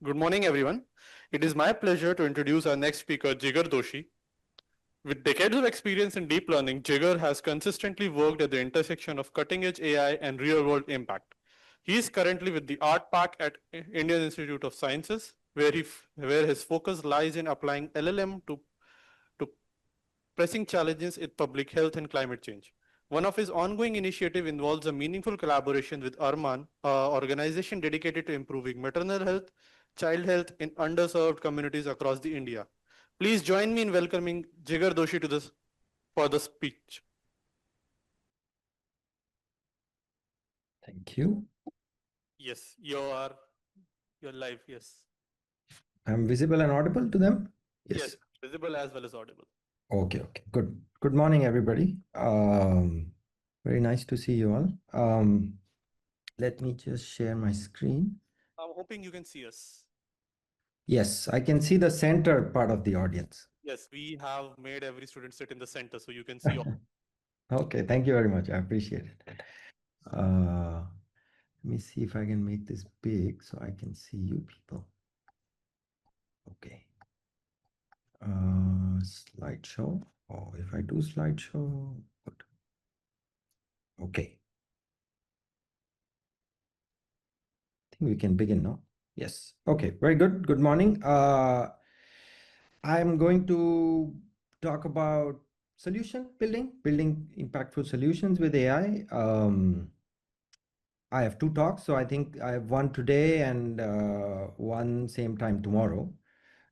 Good morning, everyone. It is my pleasure to introduce our next speaker, Jigar Doshi. With decades of experience in deep learning, Jigar has consistently worked at the intersection of cutting-edge AI and real-world impact. He is currently with the Artpark at Indian Institute of Sciences, where his focus lies in applying LLM to pressing challenges in public health and climate change. One of his ongoing initiatives involves a meaningful collaboration with Arman, an organization dedicated to improving maternal health, child health in underserved communities across the India. Please join me in welcoming Jigar Doshi to this for the speech. Thank you. Yes, you're live. Yes. I'm visible and audible to them? Yes, visible as well as audible. Okay. Good. Good morning, everybody. Very nice to see you all. Let me just share my screen. I'm hoping you can see us. Yes, I can see the center part of the audience. Yes, we have made every student sit in the center so you can see all. Okay, thank you very much. I appreciate it. Let me see if I can make this big so I can see you people. Okay. Slideshow. Oh, if I do slideshow, good. Okay. I think we can begin now. Yes. Okay. Very good. Good morning. I'm going to talk about building impactful solutions with AI. I have two talks, so I think I have one today and one same time tomorrow.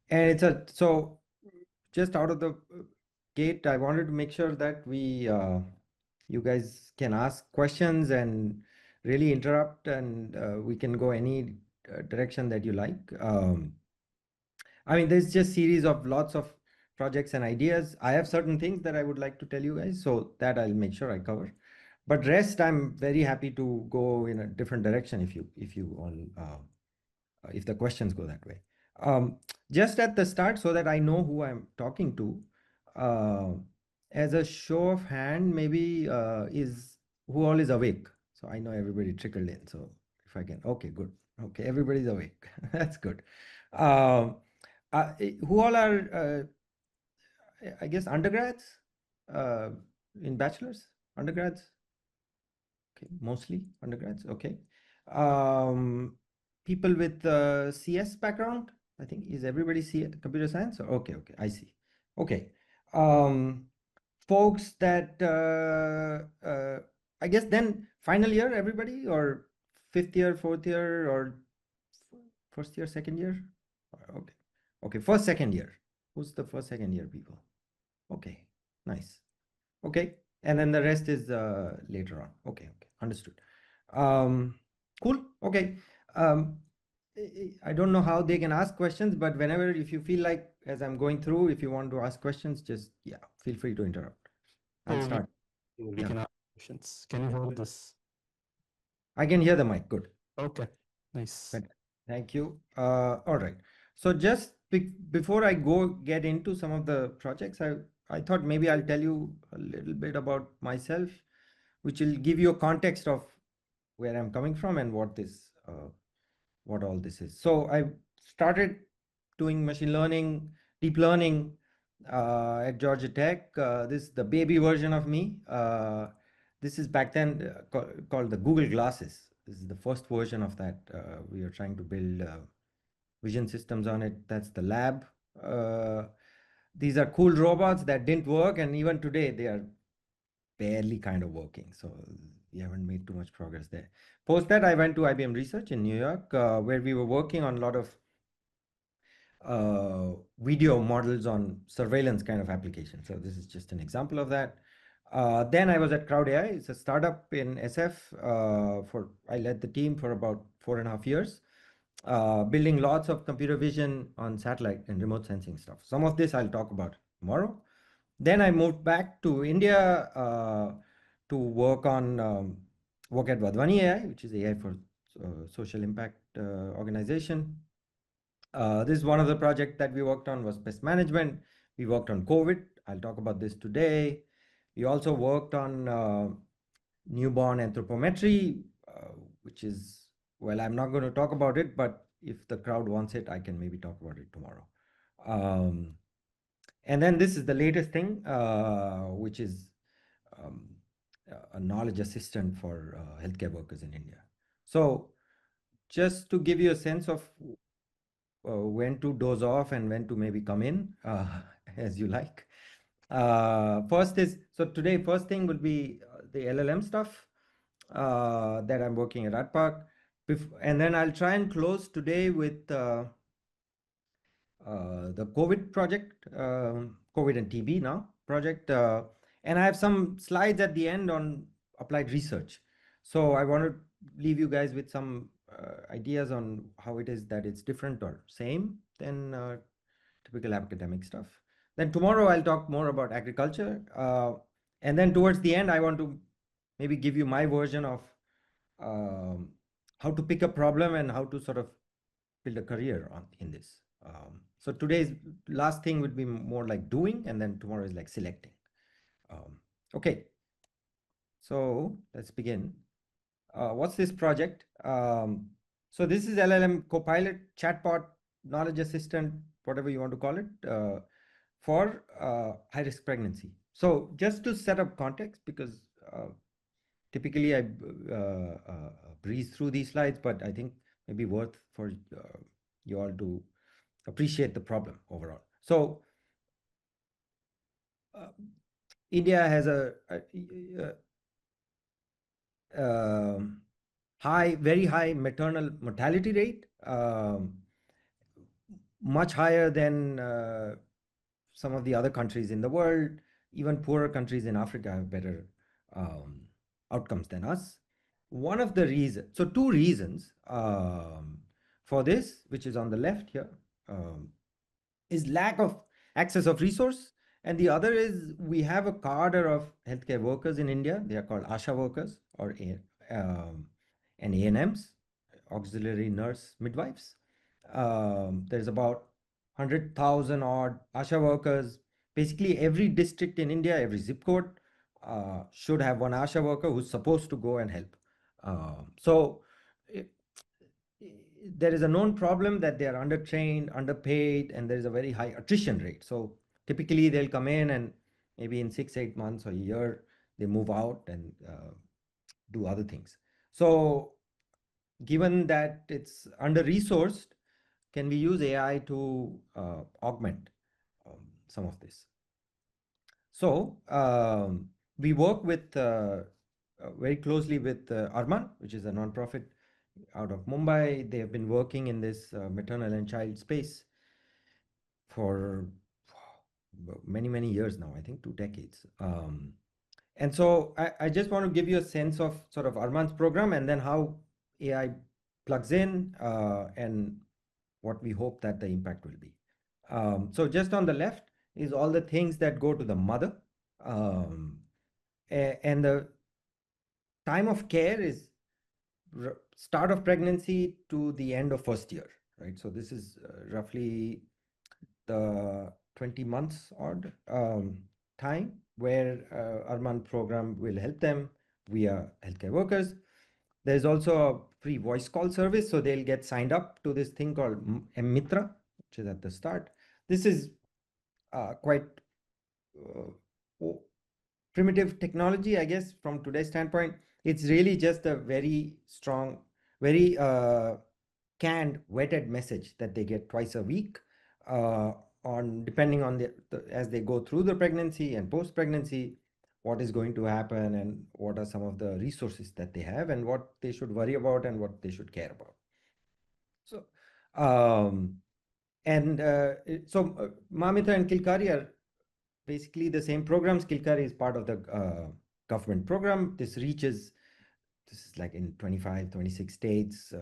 And so just out of the gate, I wanted to make sure that you guys can ask questions and really interrupt, and we can go any direction that you like. I mean, there's just series of lots of projects and ideas. I have certain things that I would like to tell you guys, so that I'll make sure I cover. But rest, I'm very happy to go in a different direction if the questions go that way. Just at the start, so that I know who I'm talking to, uh, as a show of hand, maybe is who all is awake. So I know everybody trickled in. So if I can, okay, good. Okay, everybody's awake. That's good. Who all are, I guess, undergrads uh, in bachelor's, undergrads? Okay, mostly undergrads. Okay. People with CS background, I think, is everybody computer science? Okay, I see. Okay. Folks that I guess then final year, everybody, or fifth year, fourth year, or first year, second year? Okay. Okay, first, second year. Who's the first, second year people? Okay, nice. Okay, and then the rest is later on. Okay, understood. Cool. Okay. I don't know how they can ask questions, but whenever, if you feel like as I'm going through, if you want to ask questions, just feel free to interrupt. I'll start. We can ask questions. Can you hold this? I can hear the mic. Good. Okay, nice. Thank you. All right. So just before I get into some of the projects, I thought maybe I'll tell you a little bit about myself, which will give you a context of where I'm coming from and what all this is. So I started doing machine learning, deep learning at Georgia Tech. This is the baby version of me. This is back then called the Google Glasses. This is the first version of that. We are trying to build vision systems on it. That's the lab. These are cool robots that didn't work, and even today they are barely kind of working. So we haven't made too much progress there. Post that, I went to IBM Research in New York, where we were working on a lot of video models on surveillance kind of applications. So this is just an example of that. Then I was at Crowd AI. It's a startup in SF. I led the team for about 4.5 years, building lots of computer vision on satellite and remote sensing stuff. Some of this I'll talk about tomorrow. Then I moved back to India to work at Vadvani AI, which is AI for social impact organization. This is one of the projects that we worked on was pest management. We worked on COVID. I'll talk about this today. We also worked on newborn anthropometry, which is, well, I'm not going to talk about it, but if the crowd wants it, I can maybe talk about it tomorrow. Um, and then this is the latest thing, which is um, a knowledge assistant for healthcare workers in India. So just to give you a sense of when to doze off and when to maybe come in, as you like. First is, so today, first thing will be the LLM stuff that I'm working at Artpark. And then I'll try and close today with the COVID project, COVID and TB now project. And I have some slides at the end on applied research. So I want to leave you guys with some ideas on how it is that it's different or same than typical academic stuff. Then tomorrow I'll talk more about agriculture. And then towards the end, I want to maybe give you my version of um, how to pick a problem and how to sort of build a career in this. So today's last thing would be more like doing, and then tomorrow is like selecting. Okay, so let's begin. What's this project? So this is LLM Copilot, chatbot, knowledge assistant, whatever you want to call it, for high-risk pregnancy. So just to set up context, because typically I breeze through these slides, but I think maybe worth for you all to appreciate the problem overall. So India has a very high maternal mortality rate, much higher than some of the other countries in the world. Even poorer countries in Africa have better outcomes than us. One of the reasons, so two reasons for this, which is on the left here, is lack of access of resource. And the other is we have a cadre of healthcare workers in India. They are called ASHA workers or and ANMs, auxiliary nurse midwives. There's about 100,000 odd ASHA workers. Basically, every district in India, every zip code should have one ASHA worker who's supposed to go and help. So there is a known problem that they are undertrained, underpaid, and there is a very high attrition rate. So typically they'll come in and maybe in 6-8 months or a year, they move out and do other things. So given that it's under-resourced, can we use AI to augment some of this? So we work with very closely with Arman, which is a nonprofit out of Mumbai. They have been working in this maternal and child space for many, many years now, I think 2 decades. And so I just want to give you a sense of sort of Arman's program and then how AI plugs in and what we hope that the impact will be. So just on the left is all the things that go to the mother. And the time of care is start of pregnancy to the end of first year, right? So this is roughly the 20 months odd time where Arman program will help them via healthcare workers. There's also a free voice call service, so they'll get signed up to this thing called Mitra, which is at the start. This is quite primitive technology, I guess, from today's standpoint. It's really just a very strong, very canned, wetted message that they get twice a week on depending on as they go through the pregnancy and post-pregnancy, what is going to happen and what are some of the resources that they have and what they should worry about and what they should care about. So, Mamita and Kilkari are basically the same programs. Kilkari is part of the government program. This is like in 25, 26 states.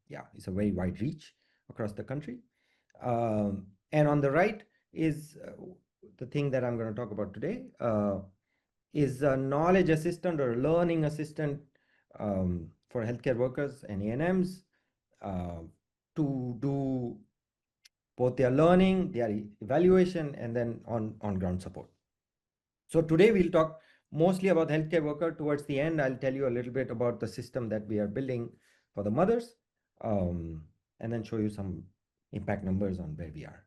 Yeah, it's a very wide reach across the country. And on the right is the thing that I'm going to talk about today, is a knowledge assistant or learning assistant for healthcare workers and ANMs to do both their learning, their evaluation, and then on-ground support. So today we'll talk mostly about healthcare worker. Towards the end, I'll tell you a little bit about the system that we are building for the mothers. and then show you some impact numbers on where we are.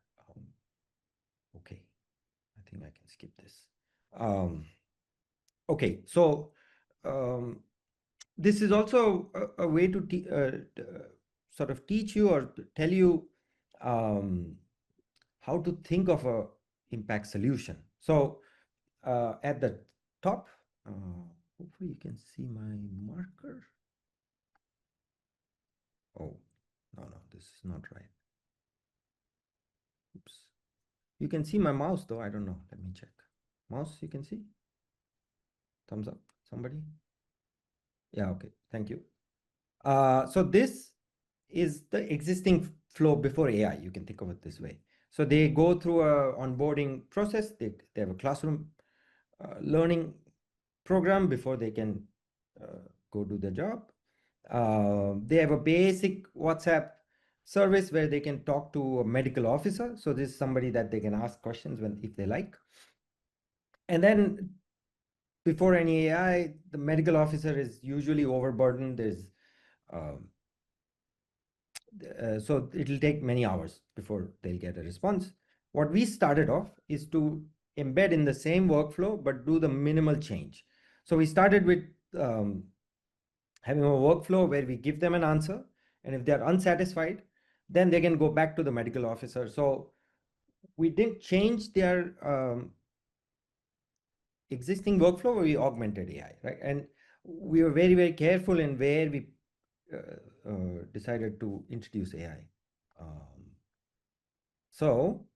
Okay, I think I can skip this. Um, okay, so um, this is also a way to sort of teach you or tell you um, how to think of a impact solution. So at the top, hopefully you can see my marker. Oh, no, this is not right. Oops. You can see my mouse though. I don't know. Let me check. Mouse, you can see? Thumbs up, somebody? Yeah, okay. Thank you. So this is the existing flow before AI. You can think of it this way. So they go through a onboarding process. They have a classroom learning program before they can go do the job. They have a basic WhatsApp service where they can talk to a medical officer. So this is somebody that they can ask questions when if they like. And then before any AI, the medical officer is usually overburdened. There's so it'll take many hours before they'll get a response. What we started off is to embed in the same workflow, but do the minimal change. So we started with having a workflow where we give them an answer, and if they're unsatisfied, then they can go back to the medical officer. So we didn't change their existing workflow, we augmented AI, right? And we were very, very careful in where we decided to introduce AI. So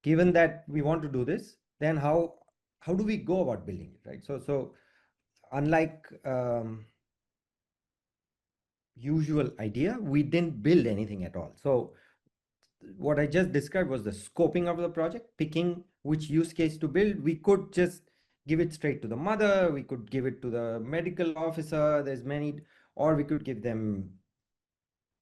given that we want to do this, then how do we go about building it, right? So unlike usual idea, we didn't build anything at all. So what I just described was the scoping of the project, picking which use case to build. We could just give it straight to the mother, we could give it to the medical officer, there's many, or we could give them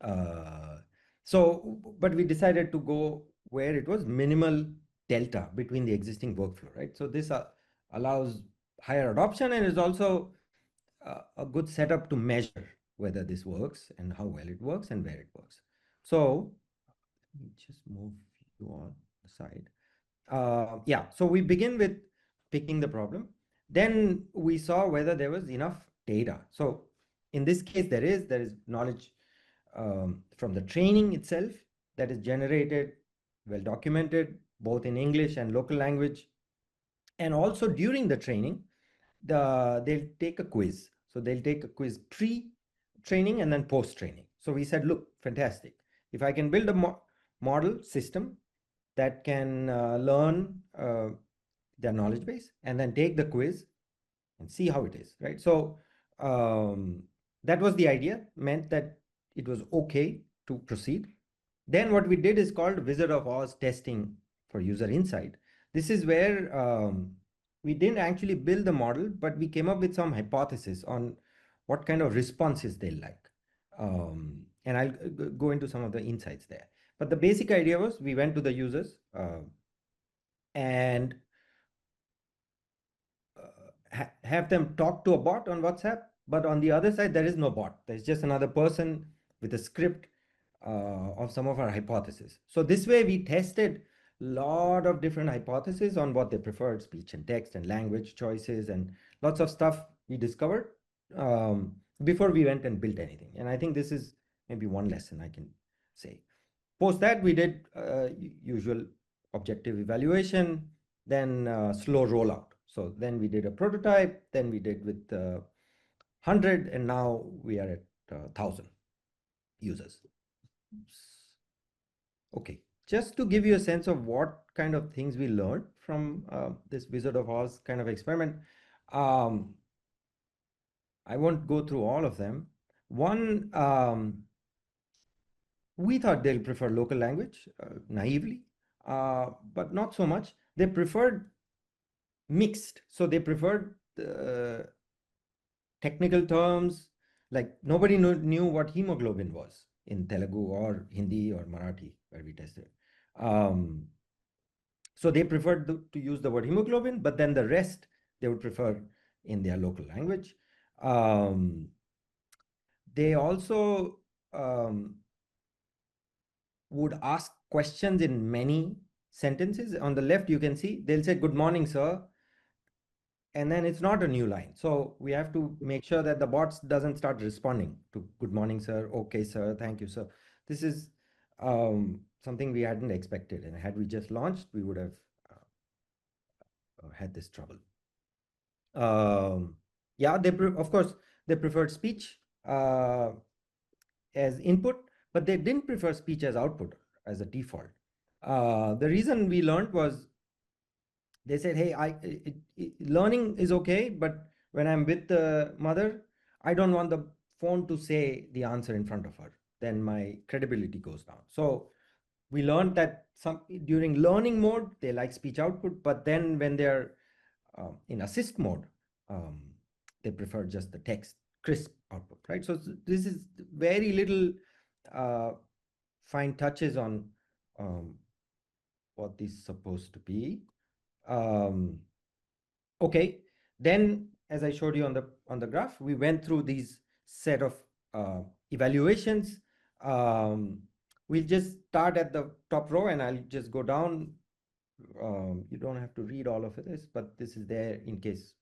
but we decided to go where it was minimal delta between the existing workflow, right? So this allows higher adoption and is also a good setup to measure whether this works and how well it works and where it works. So let me just move you on the side. Yeah, so we begin with picking the problem. Then we saw whether there was enough data. So in this case, there is knowledge from the training itself that is generated, well documented, both in English and local language. And also during the training, they'll take a quiz. So they'll take a quiz pre-training and then post-training. So we said, look, fantastic. If I can build a model system that can learn their knowledge base and then take the quiz and see how it is, right? So that was the idea, meant that it was okay to proceed. Then what we did is called Wizard of Oz testing for user insight. This is where we didn't actually build the model, but we came up with some hypothesis on what kind of responses they like. And I'll go into some of the insights there. But the basic idea was we went to the users and have them talk to a bot on WhatsApp, but on the other side, there is no bot. There's just another person with a script of some of our hypotheses. So this way we tested a lot of different hypotheses on what they preferred, speech and text and language choices and lots of stuff we discovered before we went and built anything. And I think this is maybe one lesson I can say. Post that, we did usual objective evaluation, then slow rollout. So then we did a prototype, then we did with 100, and now we are at 1,000 users. Oops. Okay, just to give you a sense of what kind of things we learned from this Wizard of Oz kind of experiment, I won't go through all of them. One, we thought they'll prefer local language naively, but not so much. They preferred mixed. So they preferred technical terms, like nobody knew what hemoglobin was in Telugu or Hindi or Marathi where we tested. So they preferred to use the word hemoglobin, but then the rest they would prefer in their local language. They also um, would ask questions in many sentences. On the left, you can see they'll say, "Good morning, sir," and then it's not a new line. So we have to make sure that the bots doesn't start responding to "Good morning, sir," "Okay, sir," "Thank you, sir." This is something we hadn't expected, and had we just launched, we would have had this trouble. Yeah, of course they preferred speech as input, but they didn't prefer speech as output as a default. The reason we learned was they said, "Hey, learning is okay, but when I'm with the mother, I don't want the phone to say the answer in front of her. Then my credibility goes down." So we learned that during learning mode they like speech output, but then when they're in assist mode, um, they prefer just the text crisp output, right? So this is very little uh, fine touches on what this is supposed to be. Um, okay, then as I showed you on the graph, we went through these set of evaluations. We'll just start at the top row, and I'll just go down. You don't have to read all of this, but this is there in case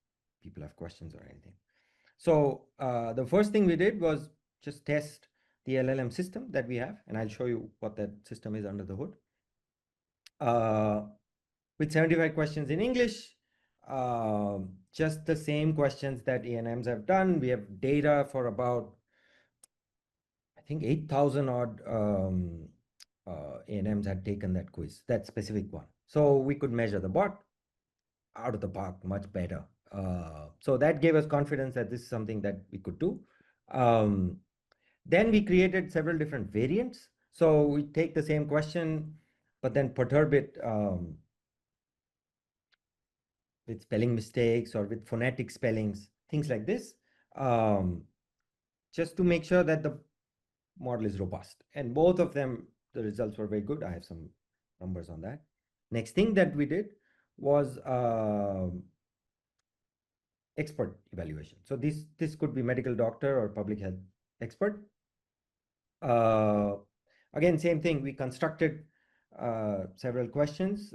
people have questions or anything. So the first thing we did was just test the LLM system that we have, and I'll show you what that system is under the hood. With 75 questions in English, just the same questions that ANMs have done. We have data for about, I think, 8,000 odd ANMs had taken that quiz, that specific one. So we could measure the bot out of the park much better. So that gave us confidence that this is something that we could do. Then we created several different variants. So we take the same question, but then perturb it with spelling mistakes or with phonetic spellings, things like this, just to make sure that the model is robust. And both of them, the results were very good. I have some numbers on that. Next thing that we did was expert evaluation. So this could be medical doctor or public health expert. Again, same thing. We constructed several questions.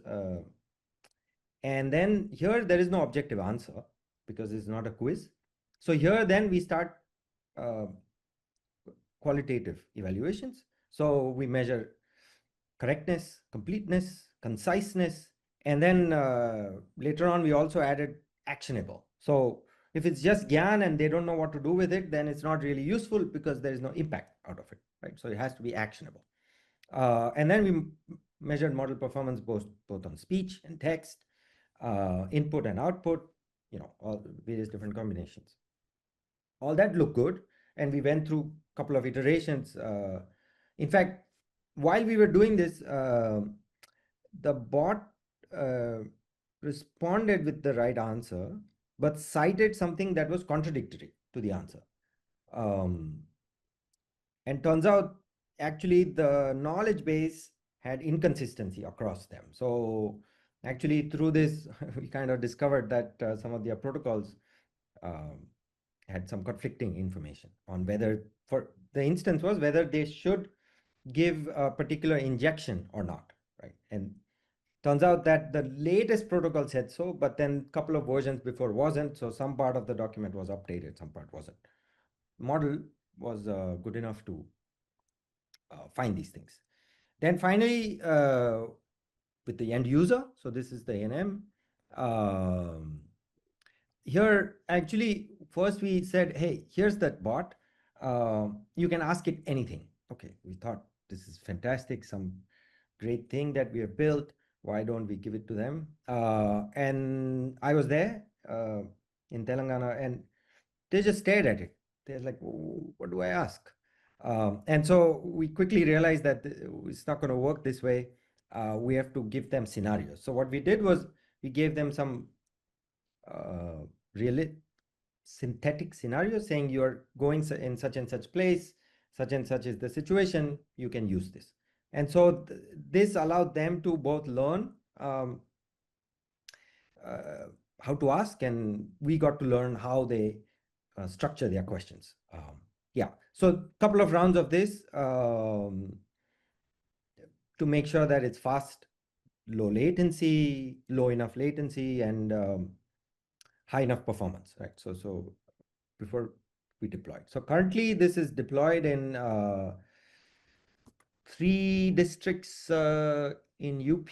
And then here there is no objective answer because it's not a quiz. So here then we start qualitative evaluations. So we measure correctness, completeness, conciseness, and then later on we also added actionable. So if it's just gyan and they don't know what to do with it, then it's not really useful because there is no impact out of it, right? So it has to be actionable. And then we measured model performance both on speech and text, input and output, all various different combinations. All that looked good, and we went through a couple of iterations. In fact, while we were doing this, the bot responded with the right answer, but cited something that was contradictory to the answer. And turns out, actually, the knowledge base had inconsistency across them. So actually, through this, we kind of discovered that some of their protocols had some conflicting information on whether, for the instance was whether they should give a particular injection or not, right? And turns out that the latest protocol said so, but then a couple of versions before wasn't. So some part of the document was updated, some part wasn't. Model was good enough to find these things. Then finally, with the end user, so this is the ANM. Here, actually, first we said, hey, here's that bot. You can ask it anything. Okay, we thought this is fantastic, some great thing that we have built. Why don't we give it to them? And I was there in Telangana, and they just stared at it. They're like, what do I ask? And so we quickly realized that it's not going to work this way. We have to give them scenarios. So what we did was we gave them some really synthetic scenario saying you're going in such and such place, such and such is the situation, you can use this. And so this allowed them to both learn how to ask, and we got to learn how they structure their questions. Yeah, so a couple of rounds of this to make sure that it's fast, low latency, low enough latency, and high enough performance, right? So before we deployed. So currently this is deployed in 3 districts in UP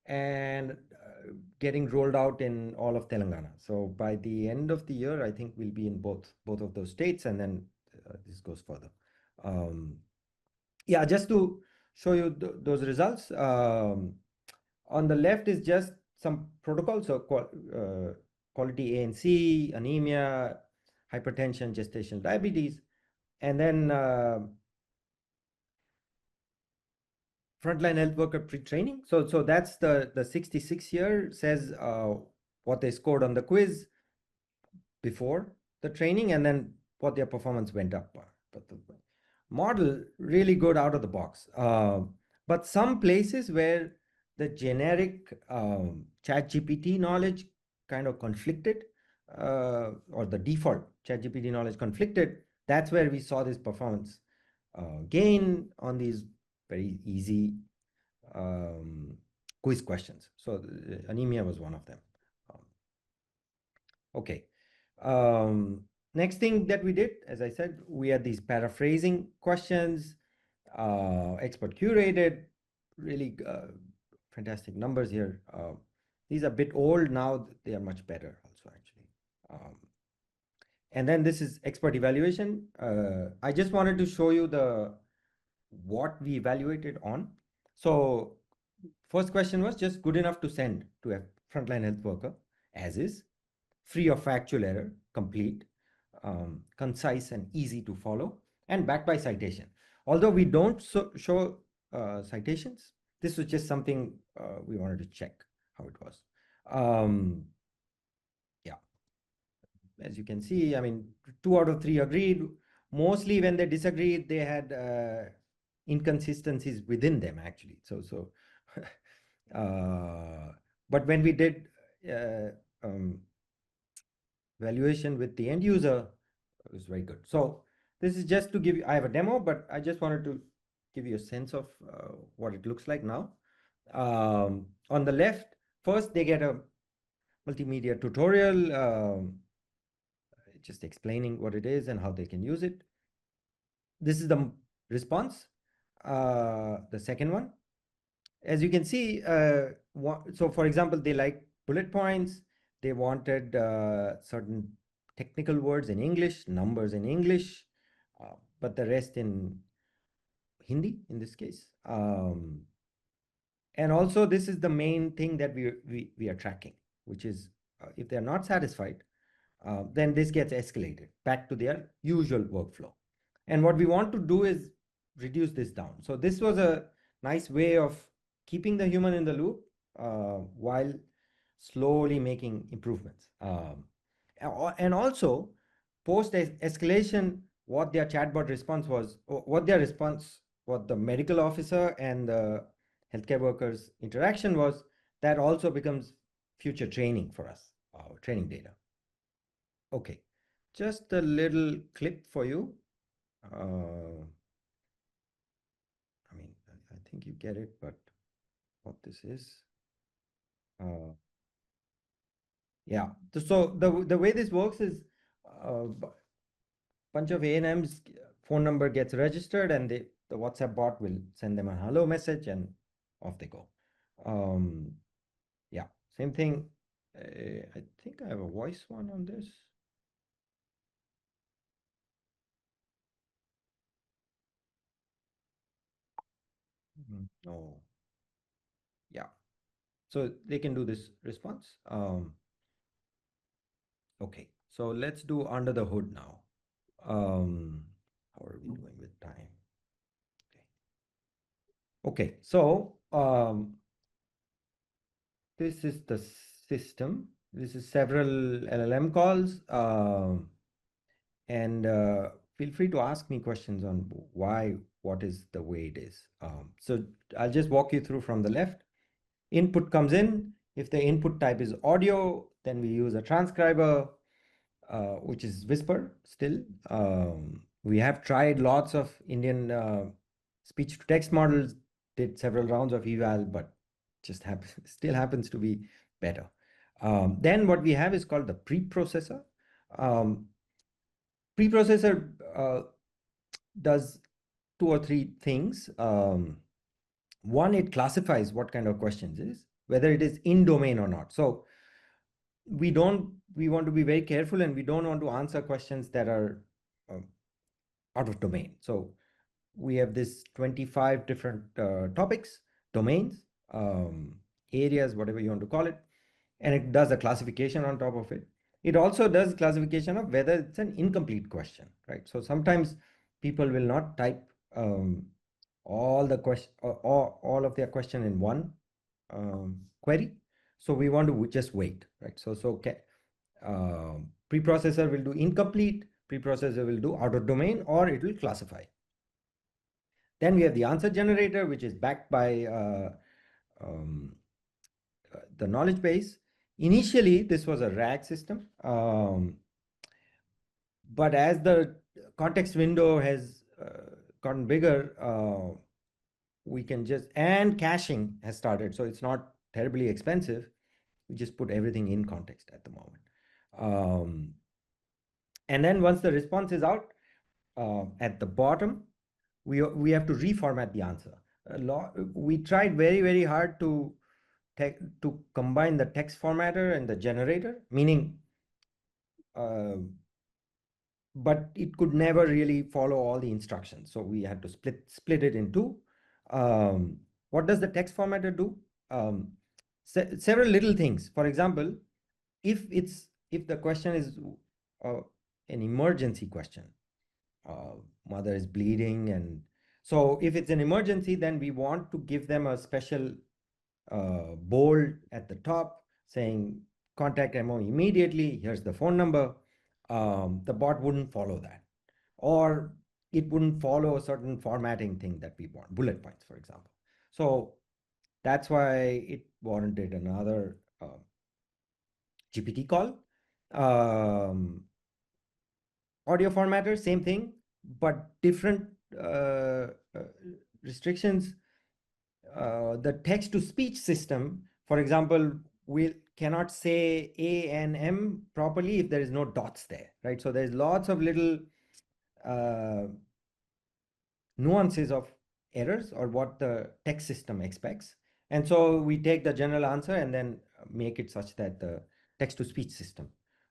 and getting rolled out in all of Telangana. So by the end of the year, I think we'll be in both of those states, and then this goes further. Yeah, just to show you those results. On the left is just some protocols, so quality ANC, anemia, hypertension, gestational diabetes, and then frontline health worker pre-training. So that's the 66 here says what they scored on the quiz before the training, and then what their performance went up by. But the model really good out of the box. But some places where the generic ChatGPT knowledge kind of conflicted, or the default ChatGPT knowledge conflicted, that's where we saw this performance gain on these very easy quiz questions. So anemia was one of them. Um, okay. Next thing that we did, as I said, we had these paraphrasing questions, expert curated, really fantastic numbers here. These are a bit old now, they are much better also actually. And then this is expert evaluation. I just wanted to show you what we evaluated on. So first question was just good enough to send to a frontline health worker, as is, free of factual error, complete, concise and easy to follow, and backed by citation. Although we don't show citations, this was just something we wanted to check how it was. Yeah, as you can see, I mean, 2 out of 3 agreed. Mostly when they disagreed, they had inconsistencies within them actually. So but when we did valuation with the end user, it was very good. So this is just to give you, I have a demo, but I just wanted to give you a sense of what it looks like now. On the left, first they get a multimedia tutorial just explaining what it is and how they can use it. This is the response. The second one, as you can see, so for example, they like bullet points. They wanted certain technical words in English, numbers in English, but the rest in Hindi in this case. And also, this is the main thing that we are tracking, which is if they're not satisfied, then this gets escalated back to their usual workflow. And what we want to do is reduce this down. So this was a nice way of keeping the human in the loop while slowly making improvements. And also, post escalation, what their chatbot response was, what their response, what the medical officer and the healthcare workers interaction was, that also becomes future training for us, training data. Okay, just a little clip for you. I mean, I think you get it, but what this is. Yeah, so the way this works is bunch of A&M's phone number gets registered, and the WhatsApp bot will send them a hello message, and off they go. Yeah, same thing. I think I have a voice one on this. No. Yeah. So they can do this response. Okay. So let's do under the hood now. How are we doing with time? Okay. So this is the system. This is several LLM calls. And feel free to ask me questions on what is the way it is. So I'll just walk you through from the left. Input comes in. If the input type is audio, then we use a transcriber. which is Whisper still. We have tried lots of Indian speech to text models, did several rounds of eval, but just still happens to be better. Then what we have is called the preprocessor. Um, Preprocessor does two or three things. One, it classifies what kind of questions it is, whether it is in domain or not. So we want to be very careful, and we don't want to answer questions that are um, out of domain. So we have this 25 different topics, domains, areas, whatever you want to call it, and it does a classification on top of it. It also does classification of whether it's an incomplete question, right? So sometimes people will not type all the question or all of their question in one query. So we want to just wait, right? Preprocessor will do incomplete, preprocessor will do out of domain, or it will classify. Then we have the answer generator, which is backed by the knowledge base. Initially, this was a RAG system, but as the context window has gotten bigger, we can just, and caching has started, so it's not terribly expensive. We just put everything in context at the moment. And then once the response is out, at the bottom, we have to reformat the answer. We tried very, very hard to combine the text formatter and the generator, meaning, but it could never really follow all the instructions. So we had to split it in two. What does the text formatter do? Several little things. For example, if the question is an emergency question, mother is bleeding, and so if it's an emergency, then we want to give them a special bold at the top saying contact MO immediately, here's the phone number. The bot wouldn't follow that, or it wouldn't follow a certain formatting thing that we want, bullet points, for example. So that's why it warranted another GPT call. Audio formatter, same thing, but different restrictions. The text to speech system, for example, we cannot say A and M properly if there is no dots there, right? So there's lots of little nuances of errors or what the text system expects. And so we take the general answer and then make it such that the text to speech system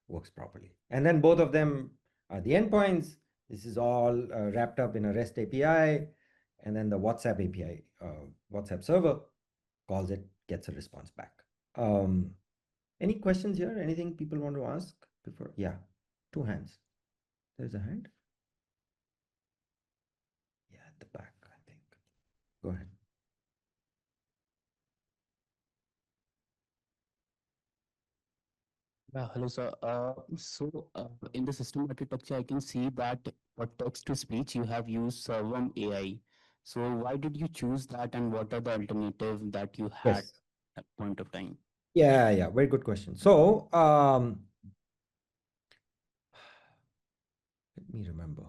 works properly. And then both of them are the endpoints. This is all wrapped up in a REST API. And then the WhatsApp API, WhatsApp server calls it, gets a response back. Any questions here? Anything people want to ask before? Yeah, two hands. There's a hand. Yeah, at the back, I think. Go ahead. Hello, sir. In the system architecture, I can see that for text to speech, you have used Servum AI. So why did you choose that, and what are the alternatives that you had Yes. at point of time? Yeah, very good question. So, let me remember.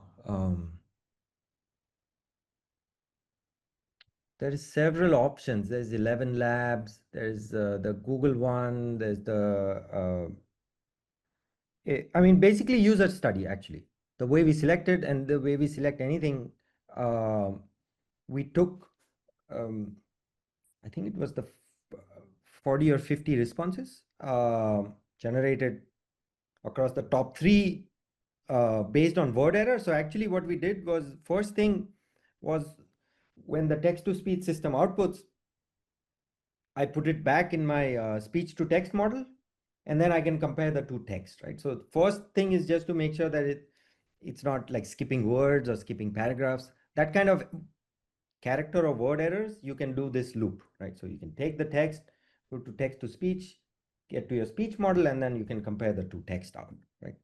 There is several options. There's 11 Labs. There's the Google one. There's the I mean, basically user study, actually. The way we selected and the way we select anything, we took, I think it was the 40 or 50 responses generated across the top three based on word error. So actually what we did was, first thing was, when the text to speech system outputs, I put it back in my speech to text model, and then I can compare the two texts, right? So first thing is just to make sure that it's not like skipping words or skipping paragraphs. That kind of character or word errors, you can do this loop, right? So you can take the text, go to text to speech, get to your speech model, and then you can compare the two text out, right?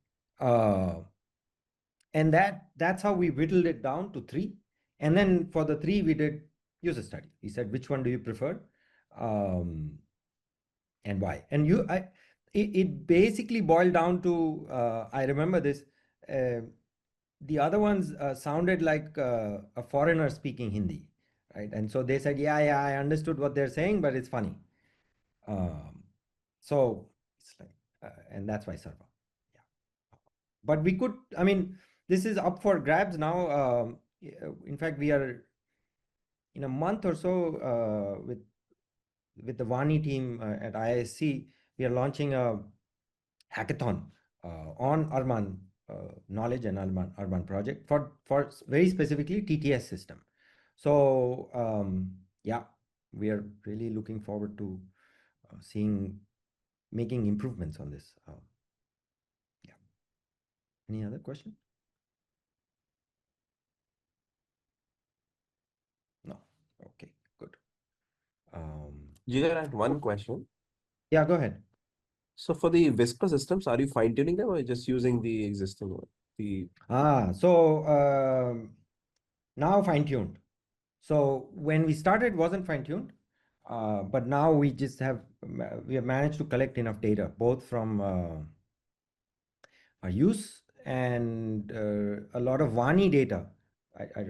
And that's how we whittled it down to three. And then for the three, we did user study. We said, which one do you prefer? And why? And it basically boiled down to, I remember this, the other ones sounded like a foreigner speaking Hindi, right? And so they said, yeah, I understood what they're saying, but it's funny. So it's like, and that's why server. Yeah. But we could, I mean, this is up for grabs now. In fact, we are in a month or so with the Vani team at IISC, we are launching a hackathon on Urban knowledge and Urban project for very specifically TTS system. So yeah, we are really looking forward to making improvements on this. Yeah. Any other question? No. Okay. Good. Jigar, I had one question. Yeah. Go ahead. So for the Whisper systems, are you fine-tuning them or just using the existing one? So now fine-tuned. So when we started, it wasn't fine-tuned, but now we have managed to collect enough data, both from our use and a lot of Vani data. I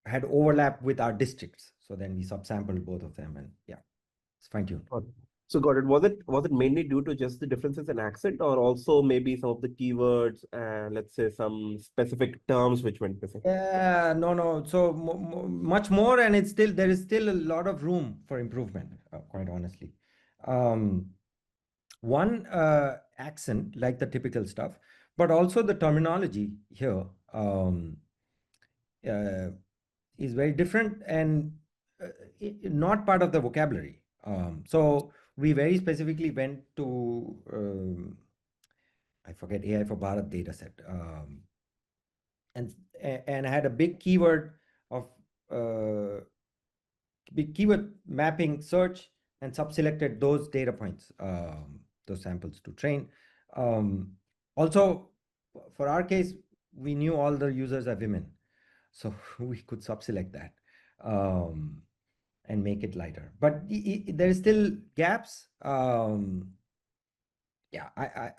had overlap with our districts, so then we subsampled both of them, and yeah, it's fine-tuned. Got it. So got it. Was it mainly due to just the differences in accent, or also maybe some of the keywords and let's say some specific terms which went missing? Yeah, no. So much more, and there is still a lot of room for improvement, quite honestly. One, accent, like the typical stuff, but also the terminology here uh, is very different and not part of the vocabulary. So we very specifically went to I forget, AI for Bharat dataset, and had a big keyword of big keyword mapping search and sub-selected those data points, those samples to train. Also, for our case, we knew all the users are women, so we could sub-select that and make it lighter. But there is still gaps. Yeah,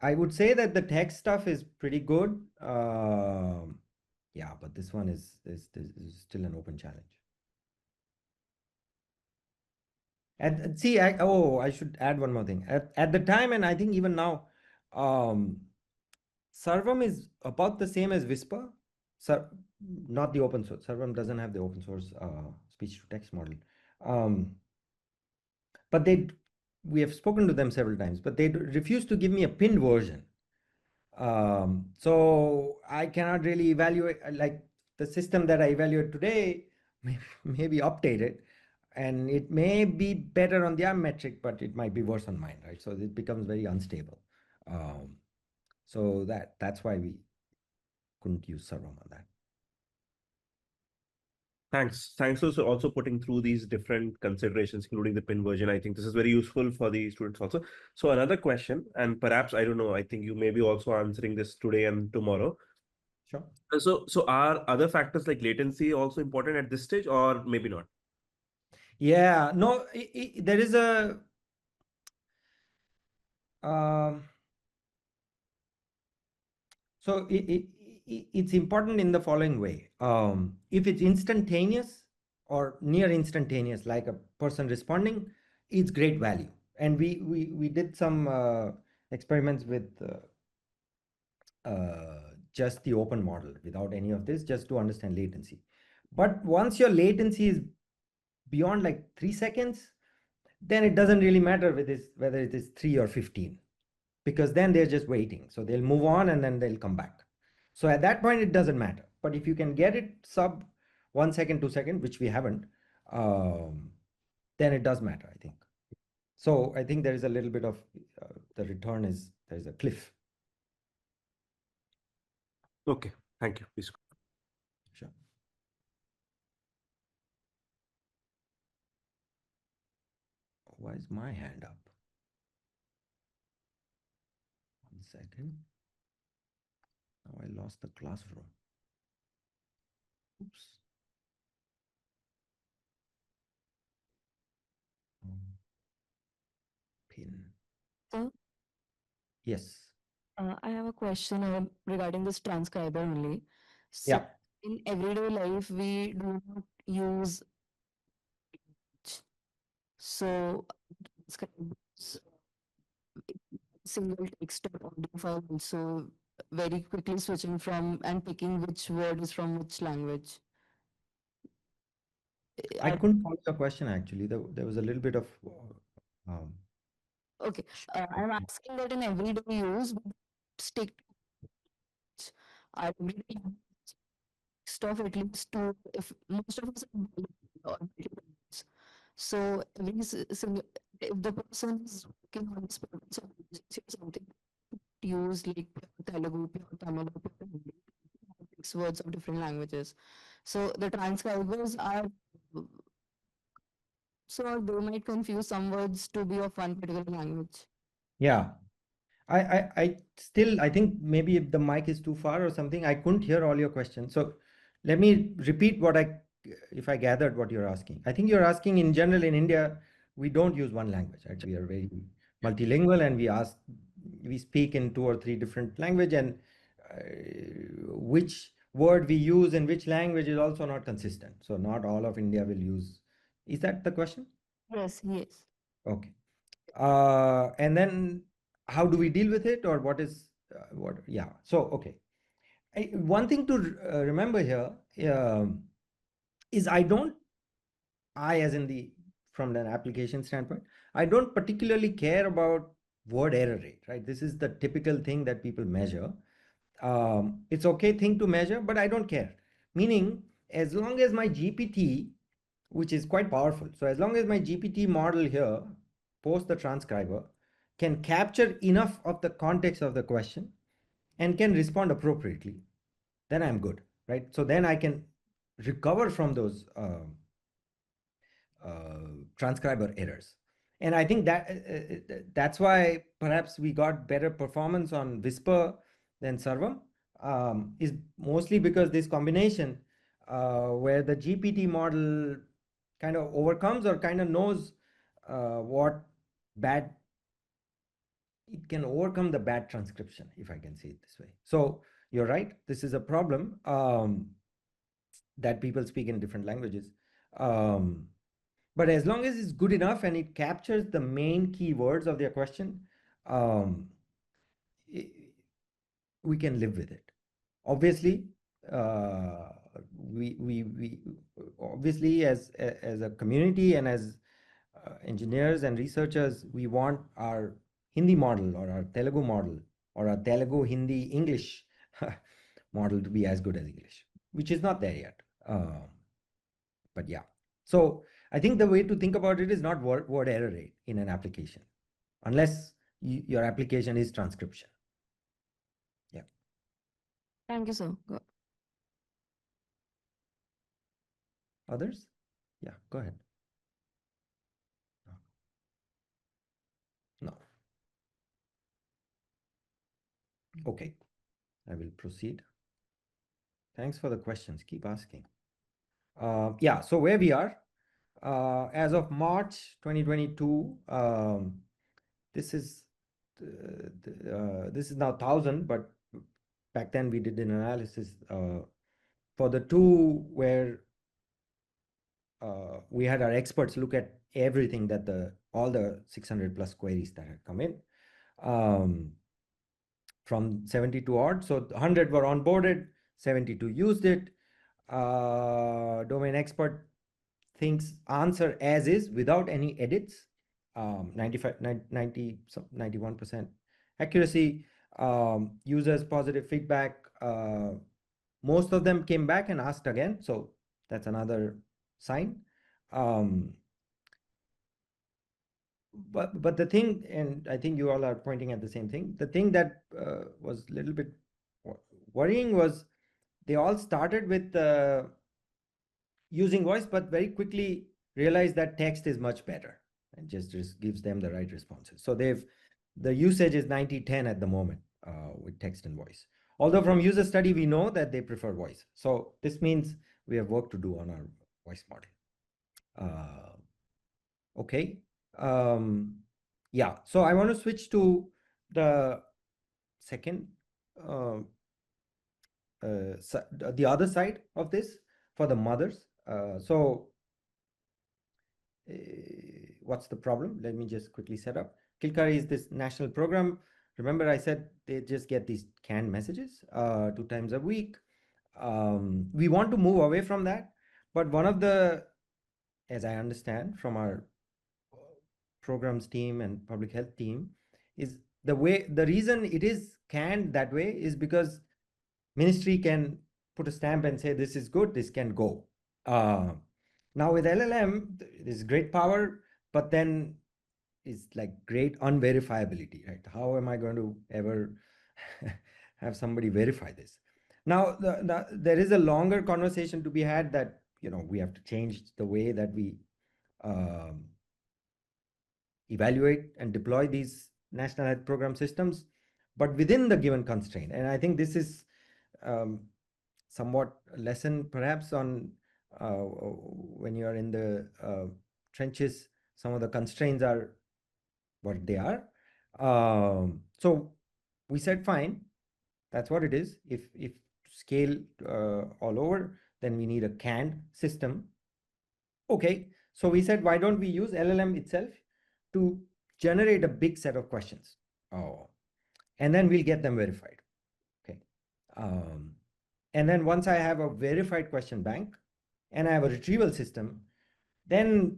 I would say that the tech stuff is pretty good. Yeah, but this one is still an open challenge. See, I should add one more thing. At the time, and I think even now, Servam is about the same as Whisper. Not the open source. Servam doesn't have the open source speech to text model. But we have spoken to them several times, but they refuse to give me a pinned version. So I cannot really evaluate, like the system that I evaluate today may be updated, and it may be better on their metric, but it might be worse on mine, right? So it becomes very unstable. So that's why we couldn't use Servam on that. Thanks. Thanks for also putting through these different considerations, including the pin version. I think this is very useful for the students also. So another question, and perhaps, I don't know, I think you may be also answering this today and tomorrow. Sure. So are other factors like latency also important at this stage, or maybe not? Yeah, no, there is a so it's important in the following way. If it's instantaneous or near instantaneous, like a person responding, it's great value. And we did some experiments with just the open model without any of this, just to understand latency. But once your latency is beyond like 3 seconds, then it doesn't really matter whether it is 3 or 15, because then they're just waiting. So they'll move on and then they'll come back. So at that point, it doesn't matter. But if you can get it sub 1 second, 2 second, which we haven't, then it does matter, I think. So I think there is a little bit of the return is there's a cliff. Okay, thank you. Please. Sure. Why is my hand up? 1 second. Now I lost the classroom. Oops. Pin. Yes. I have a question regarding this transcriber only. So, Yeah. in everyday life, we do not use so transcribers, single text or audio file also very quickly switching from and picking which word is from which language. I I, couldn't follow your question actually. There was a little bit of um, okay, I'm asking that in everyday use, we stick to our everyday stuff at least to if most of us are bilingual or bilinguals. So every single if the person is working on this province or something to use like pure Telugu, pure Tamil, or pure Hindi, mix words of different languages. So the transcribers are so they might confuse some words to be of one particular language. yeah. I still, I think maybe if the mic is too far or something, I couldn't hear all your questions. So let me repeat if I gathered what you're asking. I think you're asking in general in India, we don't use one language, right? We are very multilingual and we speak in 2 or 3 different language, and which word we use in which language is also not consistent. So not all of India will use. Is that the question? Yes, yes. Okay. And then how do we deal with it, or yeah. So, okay. One thing to remember here is as in from an application standpoint, I don't particularly care about word error rate, right? This is the typical thing that people measure. It's okay thing to measure, but I don't care. Meaning, as long as my GPT, which is quite powerful, so as long as my GPT model here, post the transcriber, can capture enough of the context of the question and can respond appropriately, then I'm good, right? So then I can recover from those transcriber errors. And I think that's why perhaps we got better performance on Whisper than Sarvam, is mostly because this combination where the GPT model kind of overcomes or kind of knows what bad, it can overcome the bad transcription, if I can say it this way. So you're right, this is a problem that people speak in different languages. Um, but as long as it's good enough and it captures the main keywords of their question, um, i- we can live with it. Obviously, uh, we obviously as a community and as engineers and researchers, we want our Hindi model or our Telugu model or our Telugu Hindi English model to be as good as English, which is not there yet. But yeah, so I think the way to think about it is not word error rate in an application, unless your application is transcription. Yeah. Thank you, sir. Others? Yeah, go ahead. No. Okay, I will proceed. Thanks for the questions. Keep asking. Yeah, so where we are, as of March 2022, this is this is now 1,000, but back then we did an analysis for the two where we had our experts look at everything that all the 600 plus queries that had come in from 72 odd. So 100 were onboarded, 72 used it. Domain expert thinks answer as is without any edits, 95, 90, 91% accuracy. Users positive feedback. Most of them came back and asked again. So that's another sign. But the thing, and I think you all are pointing at the same thing, the thing that was a little bit worrying was they all started with using voice, but very quickly realized that text is much better and just gives them the right responses. So the usage is 90-10 at the moment with text and voice. Although from user study, we know that they prefer voice. So this means we have work to do on our voice model. Okay. Yeah. So I want to switch to the second, the other side of this for the mothers. What's the problem? Let me just quickly set up. Kilkari is this national program. Remember I said they just get these canned messages 2 times a week. We want to move away from that, but one of the, as I understand from our programs team and public health team, is the reason it is canned that way is because ministry can put a stamp and say this is good, this can go. Now with LLM, there's great power, but then it's like great unverifiability, right? How am I going to ever have somebody verify this? Now, there is a longer conversation to be had that, we have to change the way that we evaluate and deploy these national health program systems, but within the given constraint. And I think this is somewhat a lesson perhaps on when you are in the trenches, some of the constraints are what they are. So we said, fine, that's what it is. If scale all over, then we need a canned system. Okay, so we said, why don't we use LLM itself to generate a big set of questions? And then we'll get them verified. Okay. And then once I have a verified question bank and I have a retrieval system, then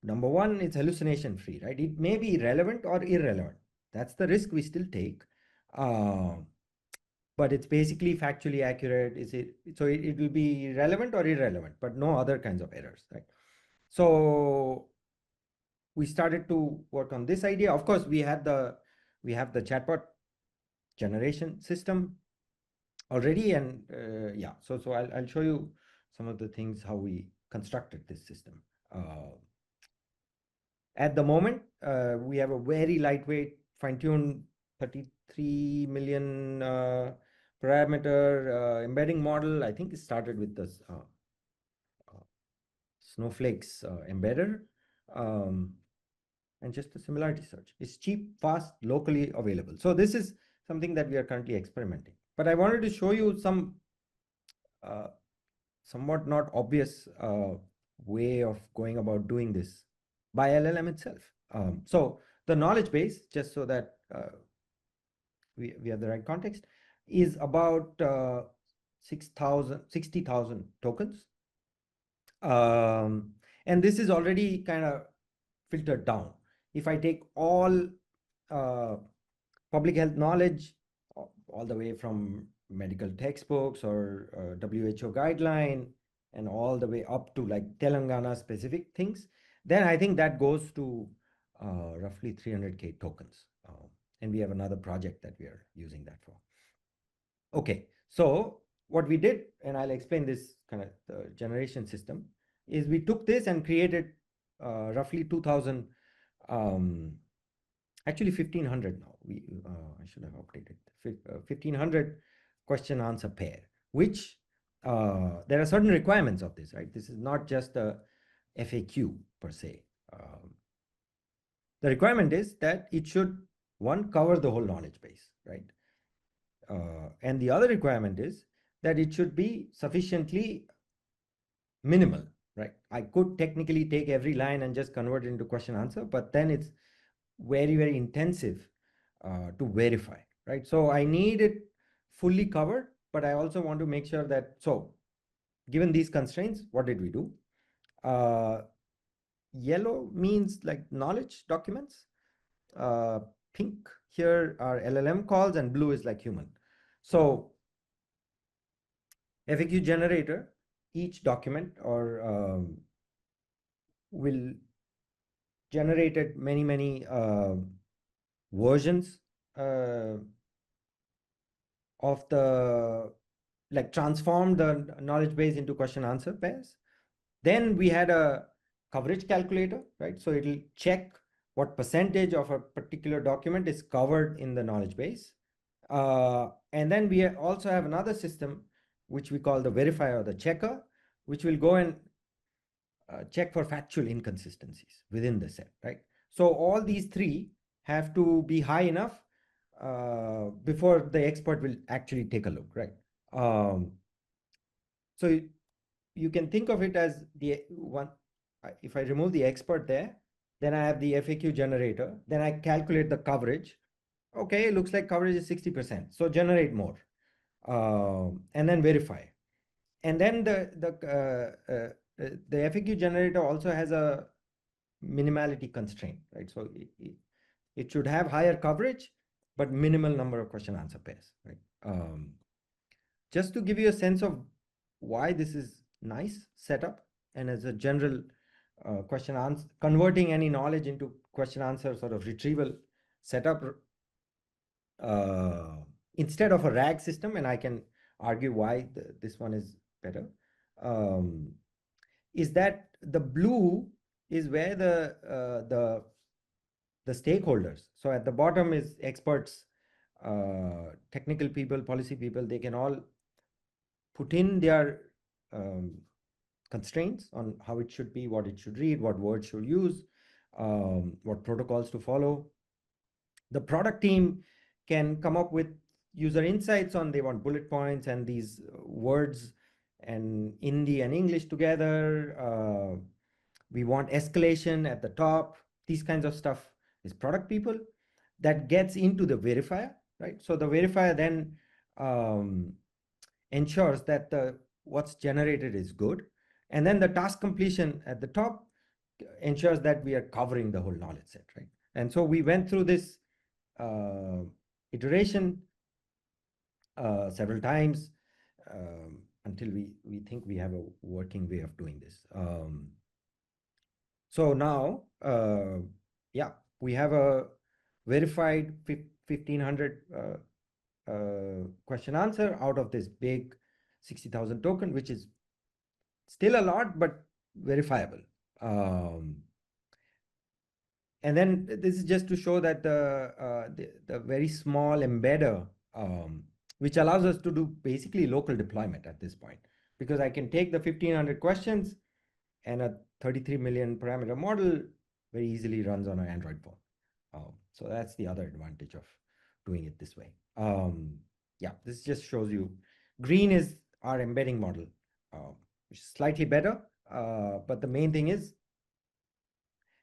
number one, it's hallucination free, right? It may be relevant or irrelevant. That's the risk we still take. But it's basically factually accurate. So it will be relevant or irrelevant, but no other kinds of errors, right? So we started to work on this idea. Of course, we have the chatbot generation system already, and yeah. So I'll show you some of the things how we constructed this system. At the moment, we have a very lightweight, fine-tuned 33 million parameter embedding model. I think it started with this Snowflake's embedder, and just a similarity search. It's cheap, fast, locally available. So this is something that we are currently experimenting. But I wanted to show you some somewhat not obvious way of going about doing this by LLM itself. So the knowledge base, just so that we have the right context, is about 60,000 tokens. And this is already kind of filtered down. If I take all public health knowledge, all the way from medical textbooks or WHO guideline, and all the way up to like Telangana specific things, then I think that goes to roughly 300K tokens. And we have another project that we are using that for. Okay, so what we did, and I'll explain this kind of the generation system, is we took this and created roughly 2,000, actually 1,500 now. I should have updated 1,500 question answer pair, which there are certain requirements of this, right? This is not just a FAQ per se. The requirement is that it should, one, cover the whole knowledge base, right? And the other requirement is that it should be sufficiently minimal, right? I could technically take every line and just convert it into question answer, but then it's very, very intensive to verify, right? So I need it fully covered, but I also want to make sure that, so given these constraints, what did we do? Yellow means like knowledge documents. Pink here are LLM calls, and blue is like human. So FAQ generator, each document or will generate many versions of the, like, transform the knowledge base into question answer pairs. Then we had a coverage calculator, right? So it'll check what percentage of a particular document is covered in the knowledge base. And then we also have another system, which we call the verifier or the checker, which will go and check for factual inconsistencies within the set, right? So all these three have to be high enough before the expert will actually take a look, right? So you can think of it as the one, if I remove the expert there, then I have the FAQ generator, then I calculate the coverage. Okay, it looks like coverage is 60%. So generate more, and then verify. And then the FAQ generator also has a minimality constraint, right? So it should have higher coverage, but minimal number of question answer pairs, right? Just to give you a sense of why this is nice setup, and as a general question answer, converting any knowledge into question answer sort of retrieval setup, instead of a RAG system, and I can argue why this one is better, is that the blue is where the stakeholders. So at the bottom is experts, technical people, policy people. They can all put in their constraints on how it should be, what it should read, what words should use, what protocols to follow. The product team can come up with user insights on they want bullet points and these words and Hindi and English together. We want escalation at the top. These kinds of stuff is product people. That gets into the verifier, right? So the verifier then ensures that what's generated is good. And then the task completion at the top ensures that we are covering the whole knowledge set, right? And so we went through this iteration several times until we think we have a working way of doing this. So now, yeah, we have a verified 1,500 question answer out of this big 60,000 token, which is still a lot, but verifiable. And then this is just to show that the very small embedder, which allows us to do basically local deployment at this point, because I can take the 1,500 questions and a 33 million parameter model very easily runs on an Android phone. So that's the other advantage of doing it this way. Yeah, this just shows you. Green is our embedding model, which is slightly better, but the main thing is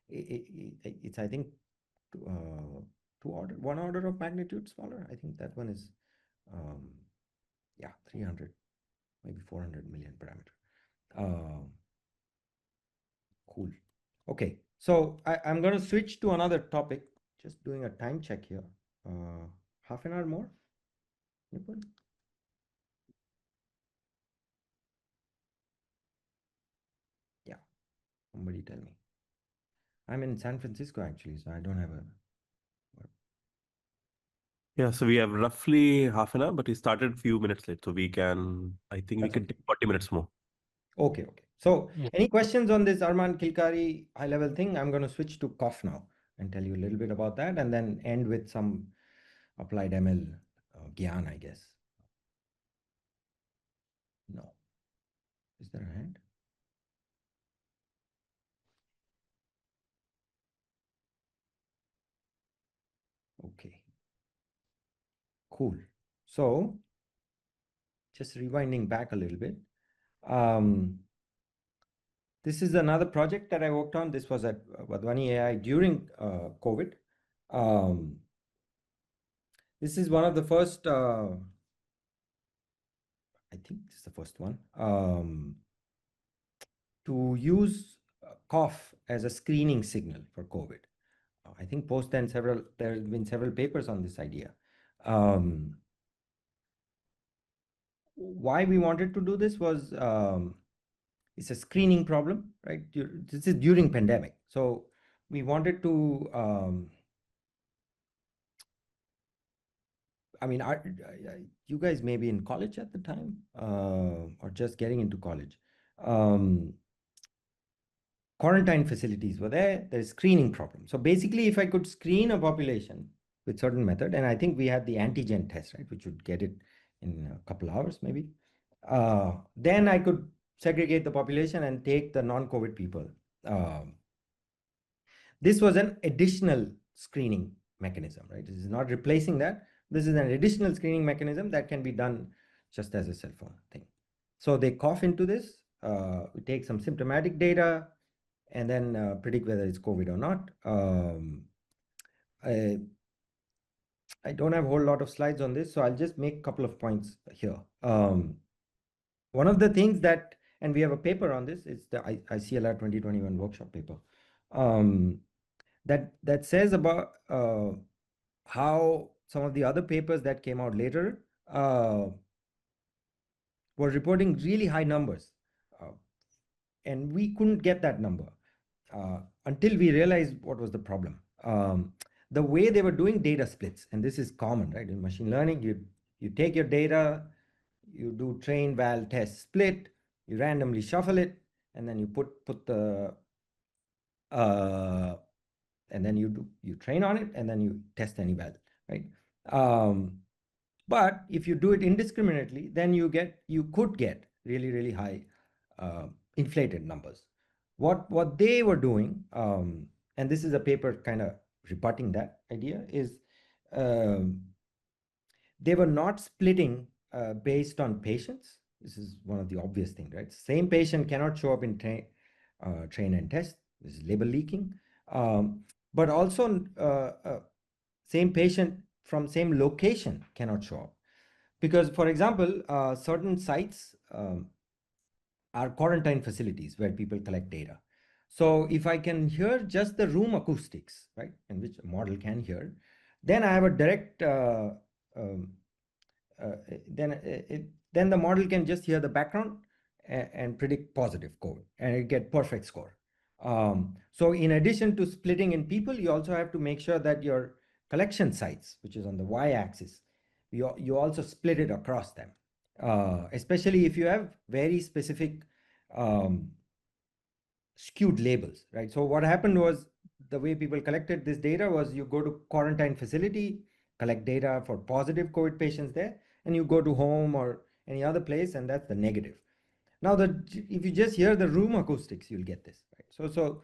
it's I think one order of magnitude smaller. I think that one is yeah, 300, maybe 400 million parameter. Cool. Okay, so I'm going to switch to another topic. Just doing a time check here. Half an hour more? Nipun? Yeah, somebody tell me. I'm in San Francisco actually, so I don't have a. Yeah, so we have roughly half an hour, but we started a few minutes late, so we can, I think we That's can okay. take 40 minutes more. Okay. So Yeah. any questions on this Arman Kilkari high level thing? I'm going to switch to COF now and tell you a little bit about that, and then end with some applied ML Gyan, I guess. No. Is there a hand? Okay. Cool. So just rewinding back a little bit. This is another project that I worked on. This was at Vadwani AI during COVID. This is one of the first, I think this is the first one, to use cough as a screening signal for COVID. I think post then there have been several papers on this idea. Why we wanted to do this was it's a screening problem, right? This is during pandemic. So we wanted to, I mean, you guys may be in college at the time or just getting into college. Quarantine facilities were there. There's screening problem. So basically, if I could screen a population with certain method, and I think we had the antigen test, right, which would get it in a couple hours maybe, then I could segregate the population and take the non-COVID people. This was an additional screening mechanism, right? This is not replacing that. This is an additional screening mechanism that can be done just as a cell phone thing. So they cough into this, we take some symptomatic data, and then predict whether it's COVID or not. I don't have a whole lot of slides on this, so I'll just make a couple of points here. One of the things that, and we have a paper on this, it's the ICLR 2021 workshop paper, that says about how some of the other papers that came out later were reporting really high numbers. And we couldn't get that number until we realized what was the problem. The way they were doing data splits, and this is common, right? In machine learning, you take your data, you do train, val, test, split, you randomly shuffle it, and then you put the and then you train on it, and then you test any val, right? But if you do it indiscriminately, then you could get really high inflated numbers. What they were doing, and this is a paper kind of rebutting that idea, is they were not splitting based on patients. This is one of the obvious things, right? Same patient cannot show up in train and test. This is label leaking. But also same patient from same location cannot show up. Because, for example, certain sites are quarantine facilities where people collect data. So if I can hear just the room acoustics, right, and which a model can hear, then I have a direct, then the model can just hear the background and predict positive code, and it get perfect score. So in addition to splitting in people, you also have to make sure that your collection sites, which is on the y-axis, you also split it across them, especially if you have very specific skewed labels, right? So what happened was, the way people collected this data was, you go to quarantine facility, collect data for positive COVID patients there, and you go to home or any other place, and that's the negative. Now, if you just hear the room acoustics, you'll get this, right? So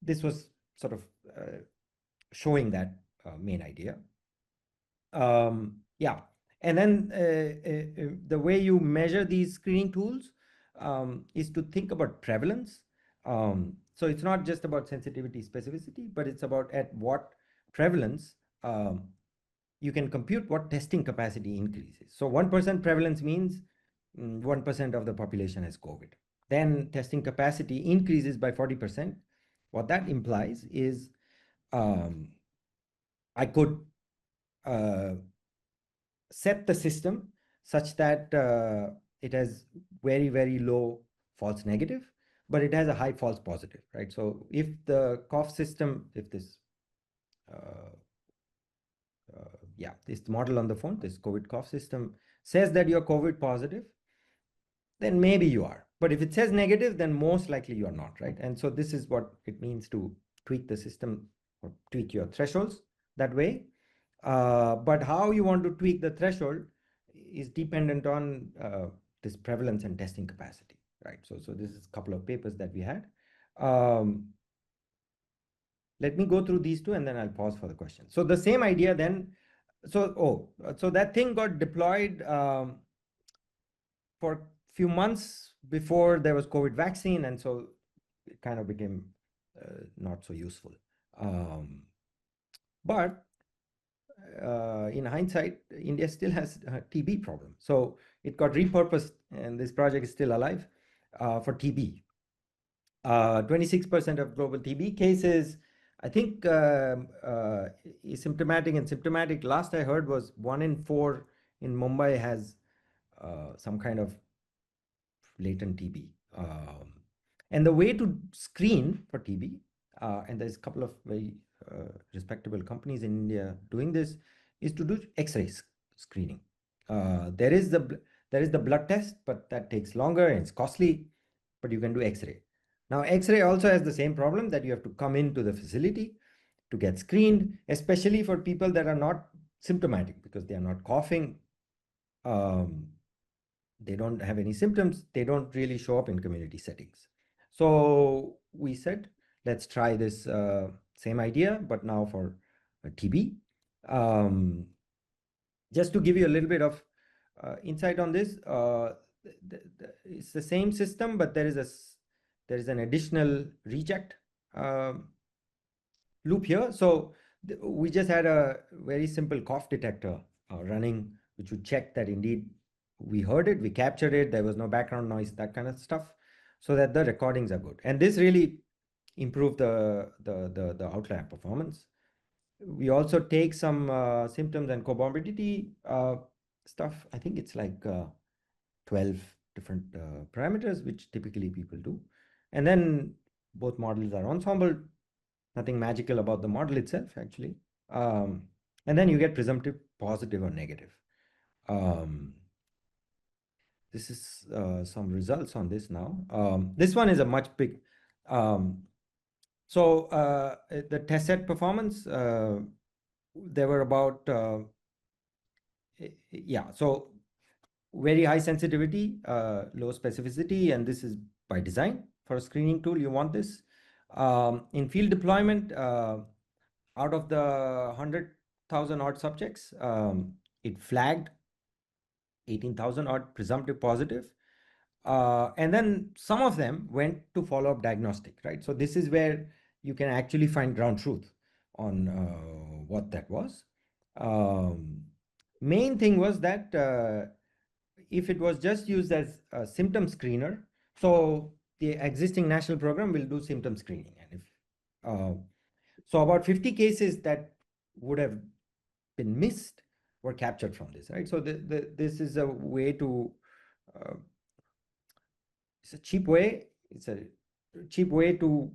this was sort of showing that main idea. Yeah, and then the way you measure these screening tools is to think about prevalence. So it's not just about sensitivity, specificity, but it's about at what prevalence you can compute what testing capacity increases. So 1% prevalence means 1% of the population has COVID. Then testing capacity increases by 40%. What that implies is I could set the system such that it has very low false negative, but it has a high false positive, right? So if the cough system, if this this model on the phone, this COVID cough system says that you're COVID positive, then maybe you are. But if it says negative, then most likely you are not, right? And so this is what it means to tweak the system or tweak your thresholds that way. But how you want to tweak the threshold is dependent on this prevalence and testing capacity, right? So this is a couple of papers that we had. Let me go through these two, and then I'll pause for the question. So the same idea then, so that thing got deployed for a few months before there was COVID vaccine, and so it kind of became not so useful. But in hindsight, India still has a TB problem. So it got repurposed, and this project is still alive for TB. 26% of global TB cases, I think, asymptomatic and symptomatic. Last I heard was 1 in 4 in Mumbai has some kind of latent TB. And the way to screen for TB, and there's a couple of very respectable companies in India doing this, is to do X-ray screening. There is the blood test, but that takes longer and it's costly, but you can do X-ray. Now, X-ray also has the same problem, that you have to come into the facility to get screened, especially for people that are not symptomatic, because they are not coughing. They don't have any symptoms. They don't really show up in community settings. So we said, let's try this Same idea, but now for TB. Just to give you a little bit of insight on this, it's the same system, but there is an additional reject loop here. So we just had a very simple cough detector running, which would check that indeed we heard it, we captured it, there was no background noise, that kind of stuff, so that the recordings are good. And this really improved the outlier performance. We also take some symptoms and comorbidity stuff. I think it's like 12 different parameters, which typically people do. And then both models are ensemble. Nothing magical about the model itself, actually. And then you get presumptive positive or negative. This is some results on this now. This one is a much big. So the test set performance, there were about, yeah, so very high sensitivity, low specificity, and this is by design. For a screening tool, you want this. In field deployment, out of the 100,000 odd subjects, it flagged 18,000 odd presumptive positive. And then some of them went to follow-up diagnostic, right? So this is where you can actually find ground truth on what that was. Main thing was that if it was just used as a symptom screener, so the existing national program will do symptom screening. And if so about 50 cases that would have been missed were captured from this, right? So this is a way to, it's a cheap way to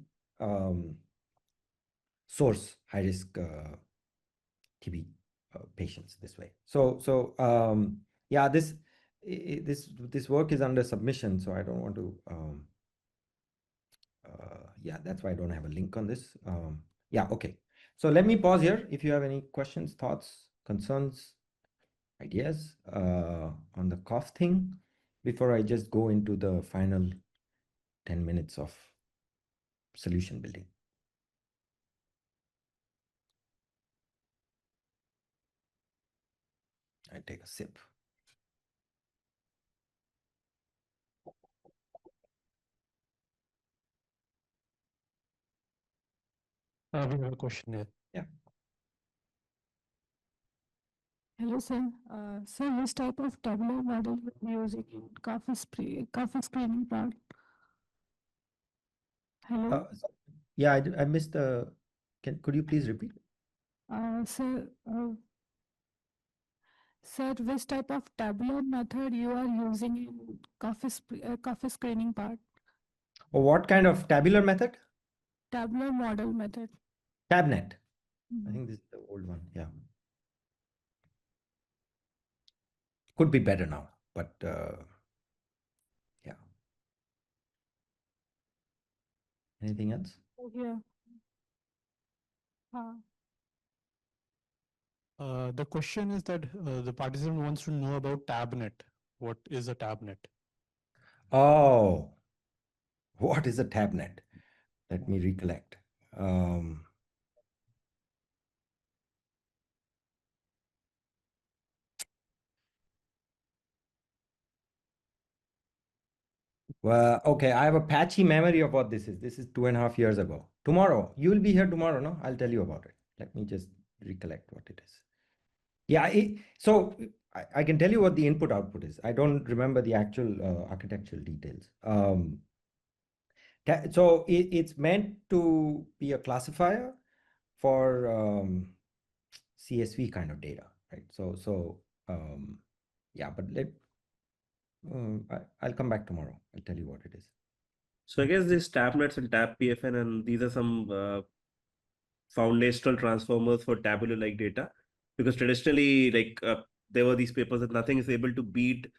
source high-risk TB patients this way. So yeah, this work is under submission, so I don't want to, yeah, that's why I don't have a link on this. Yeah, okay. So let me pause here. If you have any questions, thoughts, concerns, ideas on the cough thing, before I just go into the final 10 minutes of solution building. I take a sip. We have a question here. Yeah. Hello, sir. Sir, which type of tabular model will you using in coffee screening part? Hello? Yeah, I missed the. Could you please repeat? Sir, sir, which type of tabular method you are using in coffee screening part? Or what kind of tabular method? Tabular model method. Tabnet. I Mhm. think this is the old one. Yeah. Could be better now, but yeah. Anything else? Oh, yeah. The question is that the participant wants to know about tabnet. What is a tabnet? Oh, what is a tabnet? Let me recollect. Well, okay, I have a patchy memory of what this is. This is 2.5 years ago. Tomorrow, you will be here tomorrow, no? I'll tell you about it. Let me just recollect what it is. Yeah, so I can tell you what the input output is. I don't remember the actual architectural details. So it's meant to be a classifier for CSV kind of data, right? So yeah, but I'll come back tomorrow. I'll tell you what it is. So I guess this tabnets and tab PFN, and these are some foundational transformers for tabular like data, because traditionally, like there were these papers that nothing is able to beat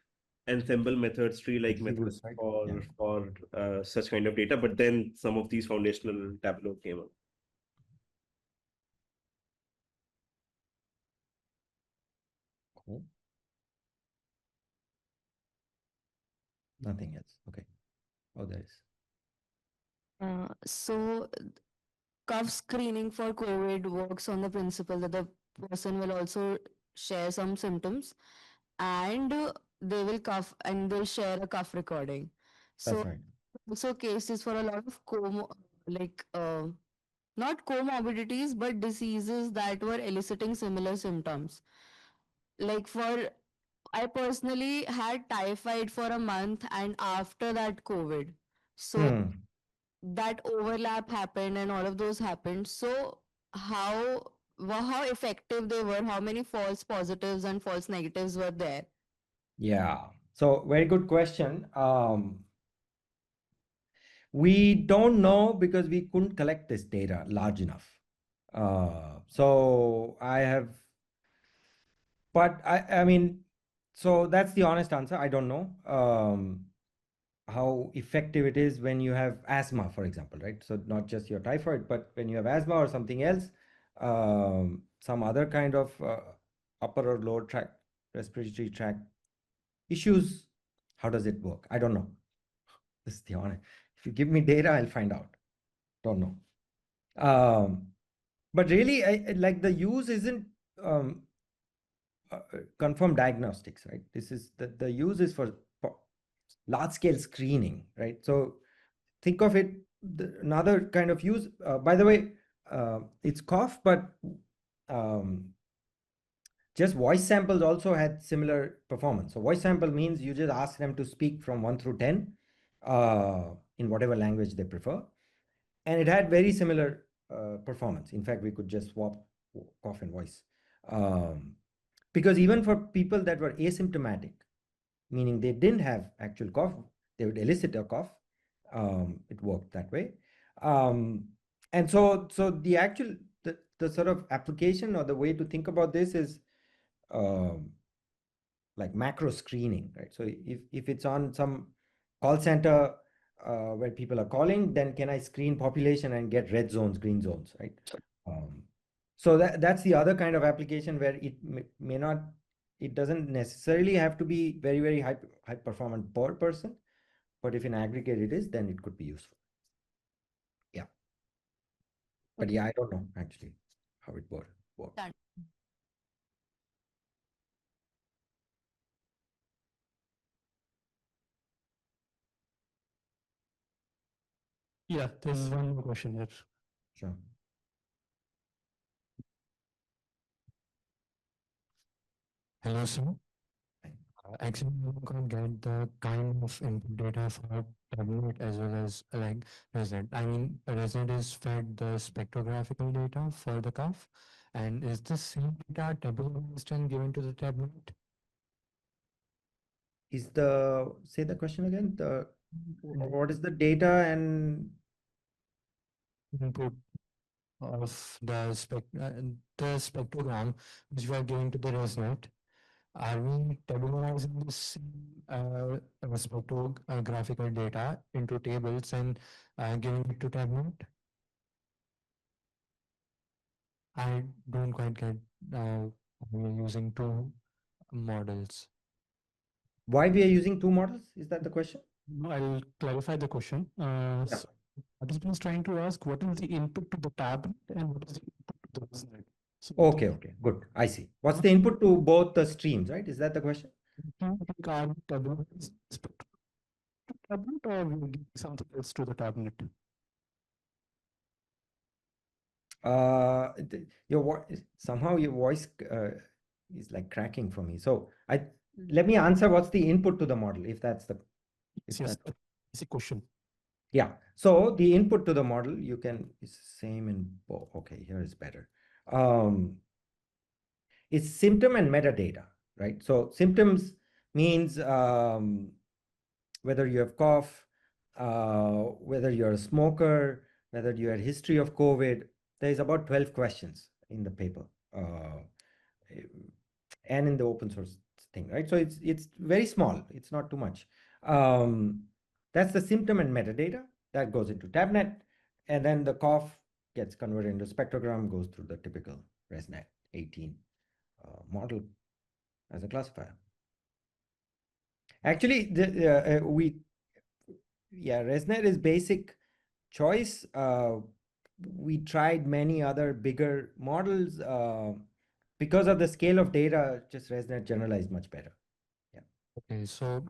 ensemble methods, tree like methods Exiguous, right? for Yeah. such kind of data. But then some of these foundational Tableau came up. Cool. Nothing else. Okay. Oh, there is. So cough screening for COVID works on the principle that the person will also share some symptoms, and they will cough and they'll share a cough recording. That's So right. also cases for a lot of like not comorbidities but diseases that were eliciting similar symptoms. Like for I personally had typhoid for a month and after that COVID. So Hmm. that overlap happened and all of those happened. So how how effective they were, how many false positives and false negatives were there? Yeah. So very good question. We don't know because we couldn't collect this data large enough. So I have, but I mean, so that's the honest answer. I don't know how effective it is when you have asthma, for example, right? So not just your typhoid, but when you have asthma or something else, some other kind of upper or lower tract respiratory tract issues. How does it work? I don't know. This is the honest. If you give me data, I'll find out. Don't know. But really, like the use isn't um, confirmed diagnostics, right? This is the use is for large scale screening, right? So think of it another kind of use. By the way, it's cough, but um, just voice samples also had similar performance. So voice sample means you just ask them to speak from 1 through 10 in whatever language they prefer, and it had very similar performance. In fact, we could just swap cough and voice. Because even for people that were asymptomatic, meaning they didn't have actual cough, they would elicit a cough. It worked that way. And so the actual, the sort of application or the way to think about this is um, like macro screening, right? So if it's on some call center where people are calling, then can I screen population and get red zones, green zones, right? Um, so that's the other kind of application where it may not, it doesn't necessarily have to be very, very high performant per person, but if in aggregate it is, then it could be useful. Yeah. But yeah, I don't know actually how it works. Done. Yeah, there's one more question here. Sure. Hello, sir. Actually, we can get the kind of input data for tablet as well as like resident. I mean, resident is fed the spectrographical data for the cuff, and is the same data tablet and given to the tablet? Is the, say the question again, the, what is the data and Input of the spectrogram which we are giving to the resident. Are we tabularizing this spectrographical data into tables and giving it to tablet? I don't quite get we're using two models. why we are using two models? Is that the question? No, I'll clarify the question. Yeah. So participant is trying to ask what is the input to the tablet and what is the input to the business? So Okay, good. I see. What's the input to both the streams, right? Is that the question? tablet tablet or we give something else to the tablet? Somehow your voice is like cracking for me. So let me answer what's the input to the model, if that's the, if Yes, that, it's a question. yeah. So the input to the model, you can, it's same in both. Okay, here is better. It's symptom and metadata, right? So symptoms means whether you have cough, whether you're a smoker, whether you had history of COVID. There's about 12 questions in the paper and in the open source thing, right? So it's very small. It's not too much. That's the symptom and metadata that goes into TabNet, and then the cough gets converted into spectrogram, goes through the typical ResNet 18 model as a classifier. Actually, ResNet is basic choice. we tried many other bigger models. Because of the scale of data, just ResNet generalized much better. Okay, so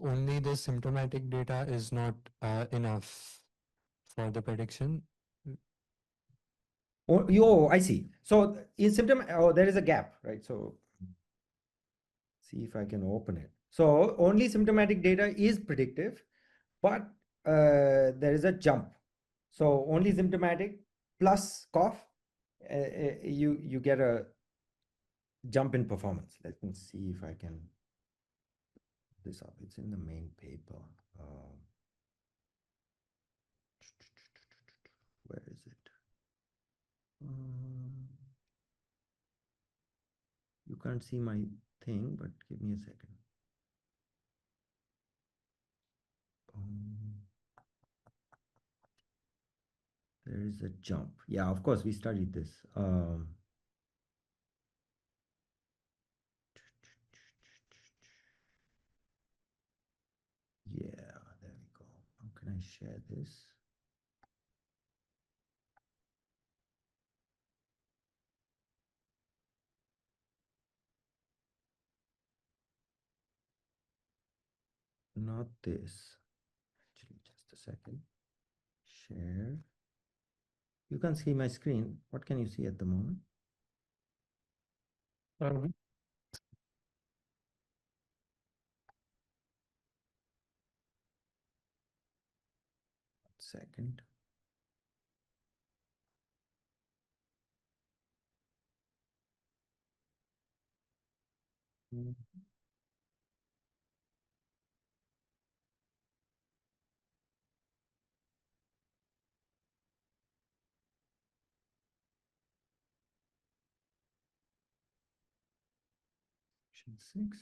only the symptomatic data is not enough for the prediction. Oh, I see. So in symptom, oh, there is a gap, right? So see if I can open it. So only symptomatic data is predictive, but there is a jump. So only symptomatic plus cough, you get a jump in performance. Let me see if I can this up. It's in the main paper. Where is it? You can't see my thing, but give me a second. There is a jump. Yeah, of course, we studied this. Yeah, there we go. How can I share this? Not this. Actually, just a second. Share. You can see my screen. What can you see at the moment? Second. Section 6.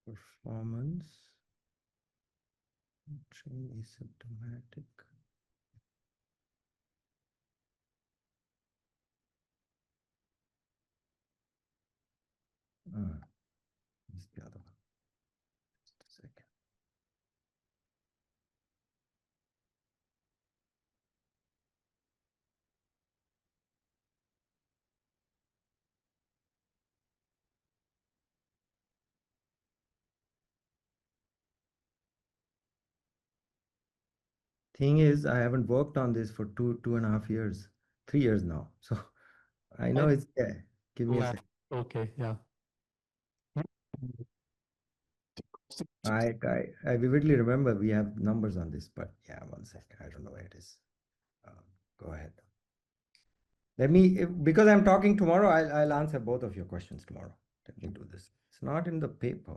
Performance. Train asymptomatic. This is the other one. Just a second. Thing is, I haven't worked on this for 2.5 years, 3 years now. So I know it's there. Give me a second. Okay, yeah. I vividly remember we have numbers on this, but yeah, one second. I don't know where it is. Go ahead. Let me, because I'm talking tomorrow, I'll answer both of your questions tomorrow. Let me do this. It's not in the paper,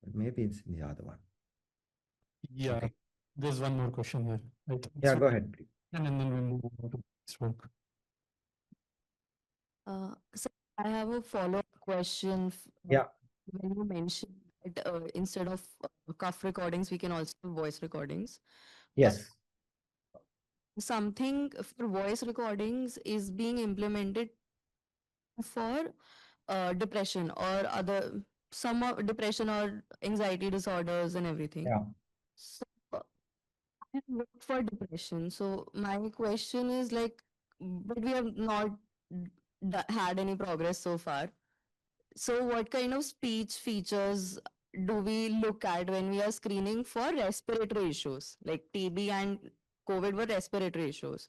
but maybe it's in the other one. Yeah, Okay. there's one more question here. I think Yeah, so. go ahead, please. And then we'll move on to this work. So I have a follow-up question. Yeah. When you mentioned that instead of cuff recordings, we can also do voice recordings. Yes. Something for voice recordings is being implemented for depression or other depression or anxiety disorders and everything. Yeah. So I work for depression. So my question is like, but we have not had any progress so far. So what kind of speech features do we look at when we are screening for respiratory issues? Like TB and COVID were respiratory issues.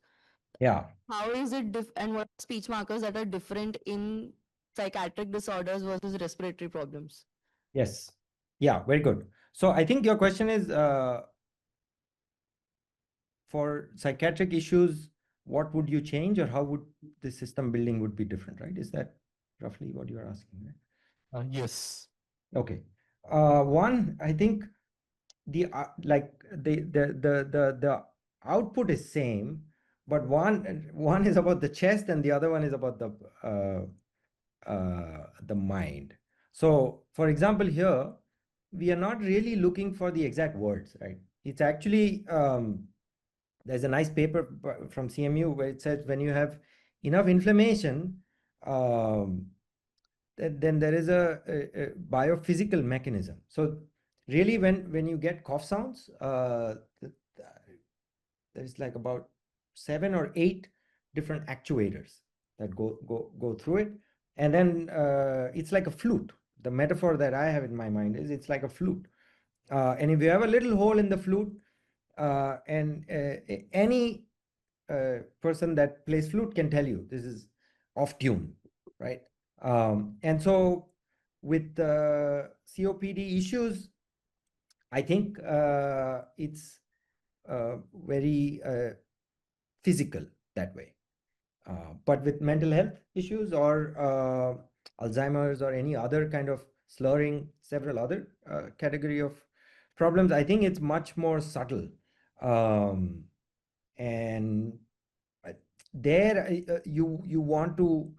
Yeah. How is it and what speech markers that are different in psychiatric disorders versus respiratory problems? Yes. Yeah, very good. So I think your question is for psychiatric issues, what would you change or how would the system building would be different, right? Is that roughly what you're asking, right? Yes. Okay. One, I think the the output is same, but one is about the chest and the other one is about the mind. So, for example, here we are not really looking for the exact words, right? It's actually there's a nice paper from CMU where it says when you have enough inflammation, then there is a biophysical mechanism. So really, when you get cough sounds, there's like about 7 or 8 different actuators that go through it, and then it's like a flute. The metaphor that I have in my mind is it's like a flute, and if you have a little hole in the flute, and any person that plays flute can tell you this is off tune, right? And so with COPD issues, I think it's very physical that way. But with mental health issues or Alzheimer's or any other kind of slurring, several other category of problems, I think it's much more subtle. And there you want to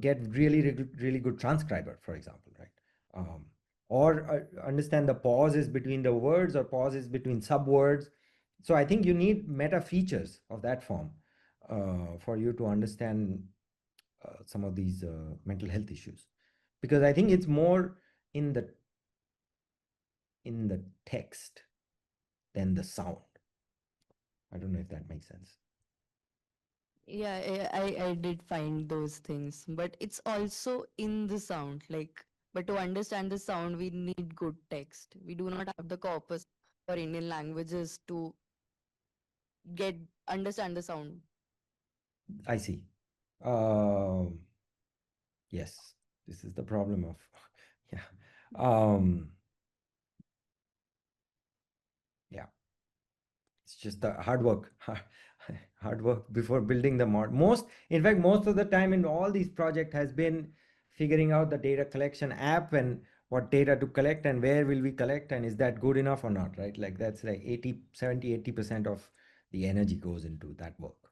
get really good transcriber, for example, right? Or understand the pauses between the words or pauses between subwords. So I think you need meta features of that form for you to understand some of these mental health issues, because I think it's more in the text than the sound. I don't know if that makes sense. Yeah, I did find those things, but it's also in the sound. Like, but to understand the sound, we need good text. We do not have the corpus for Indian languages to get understand the sound. I see. Yes, this is the problem of yeah. Yeah, it's just the hard work. Hard work before building the mod. In fact, most of the time in all these projects has been figuring out the data collection app and what data to collect and where will we collect and is that good enough or not, right? Like that's like 80, 70, 80% of the energy goes into that work.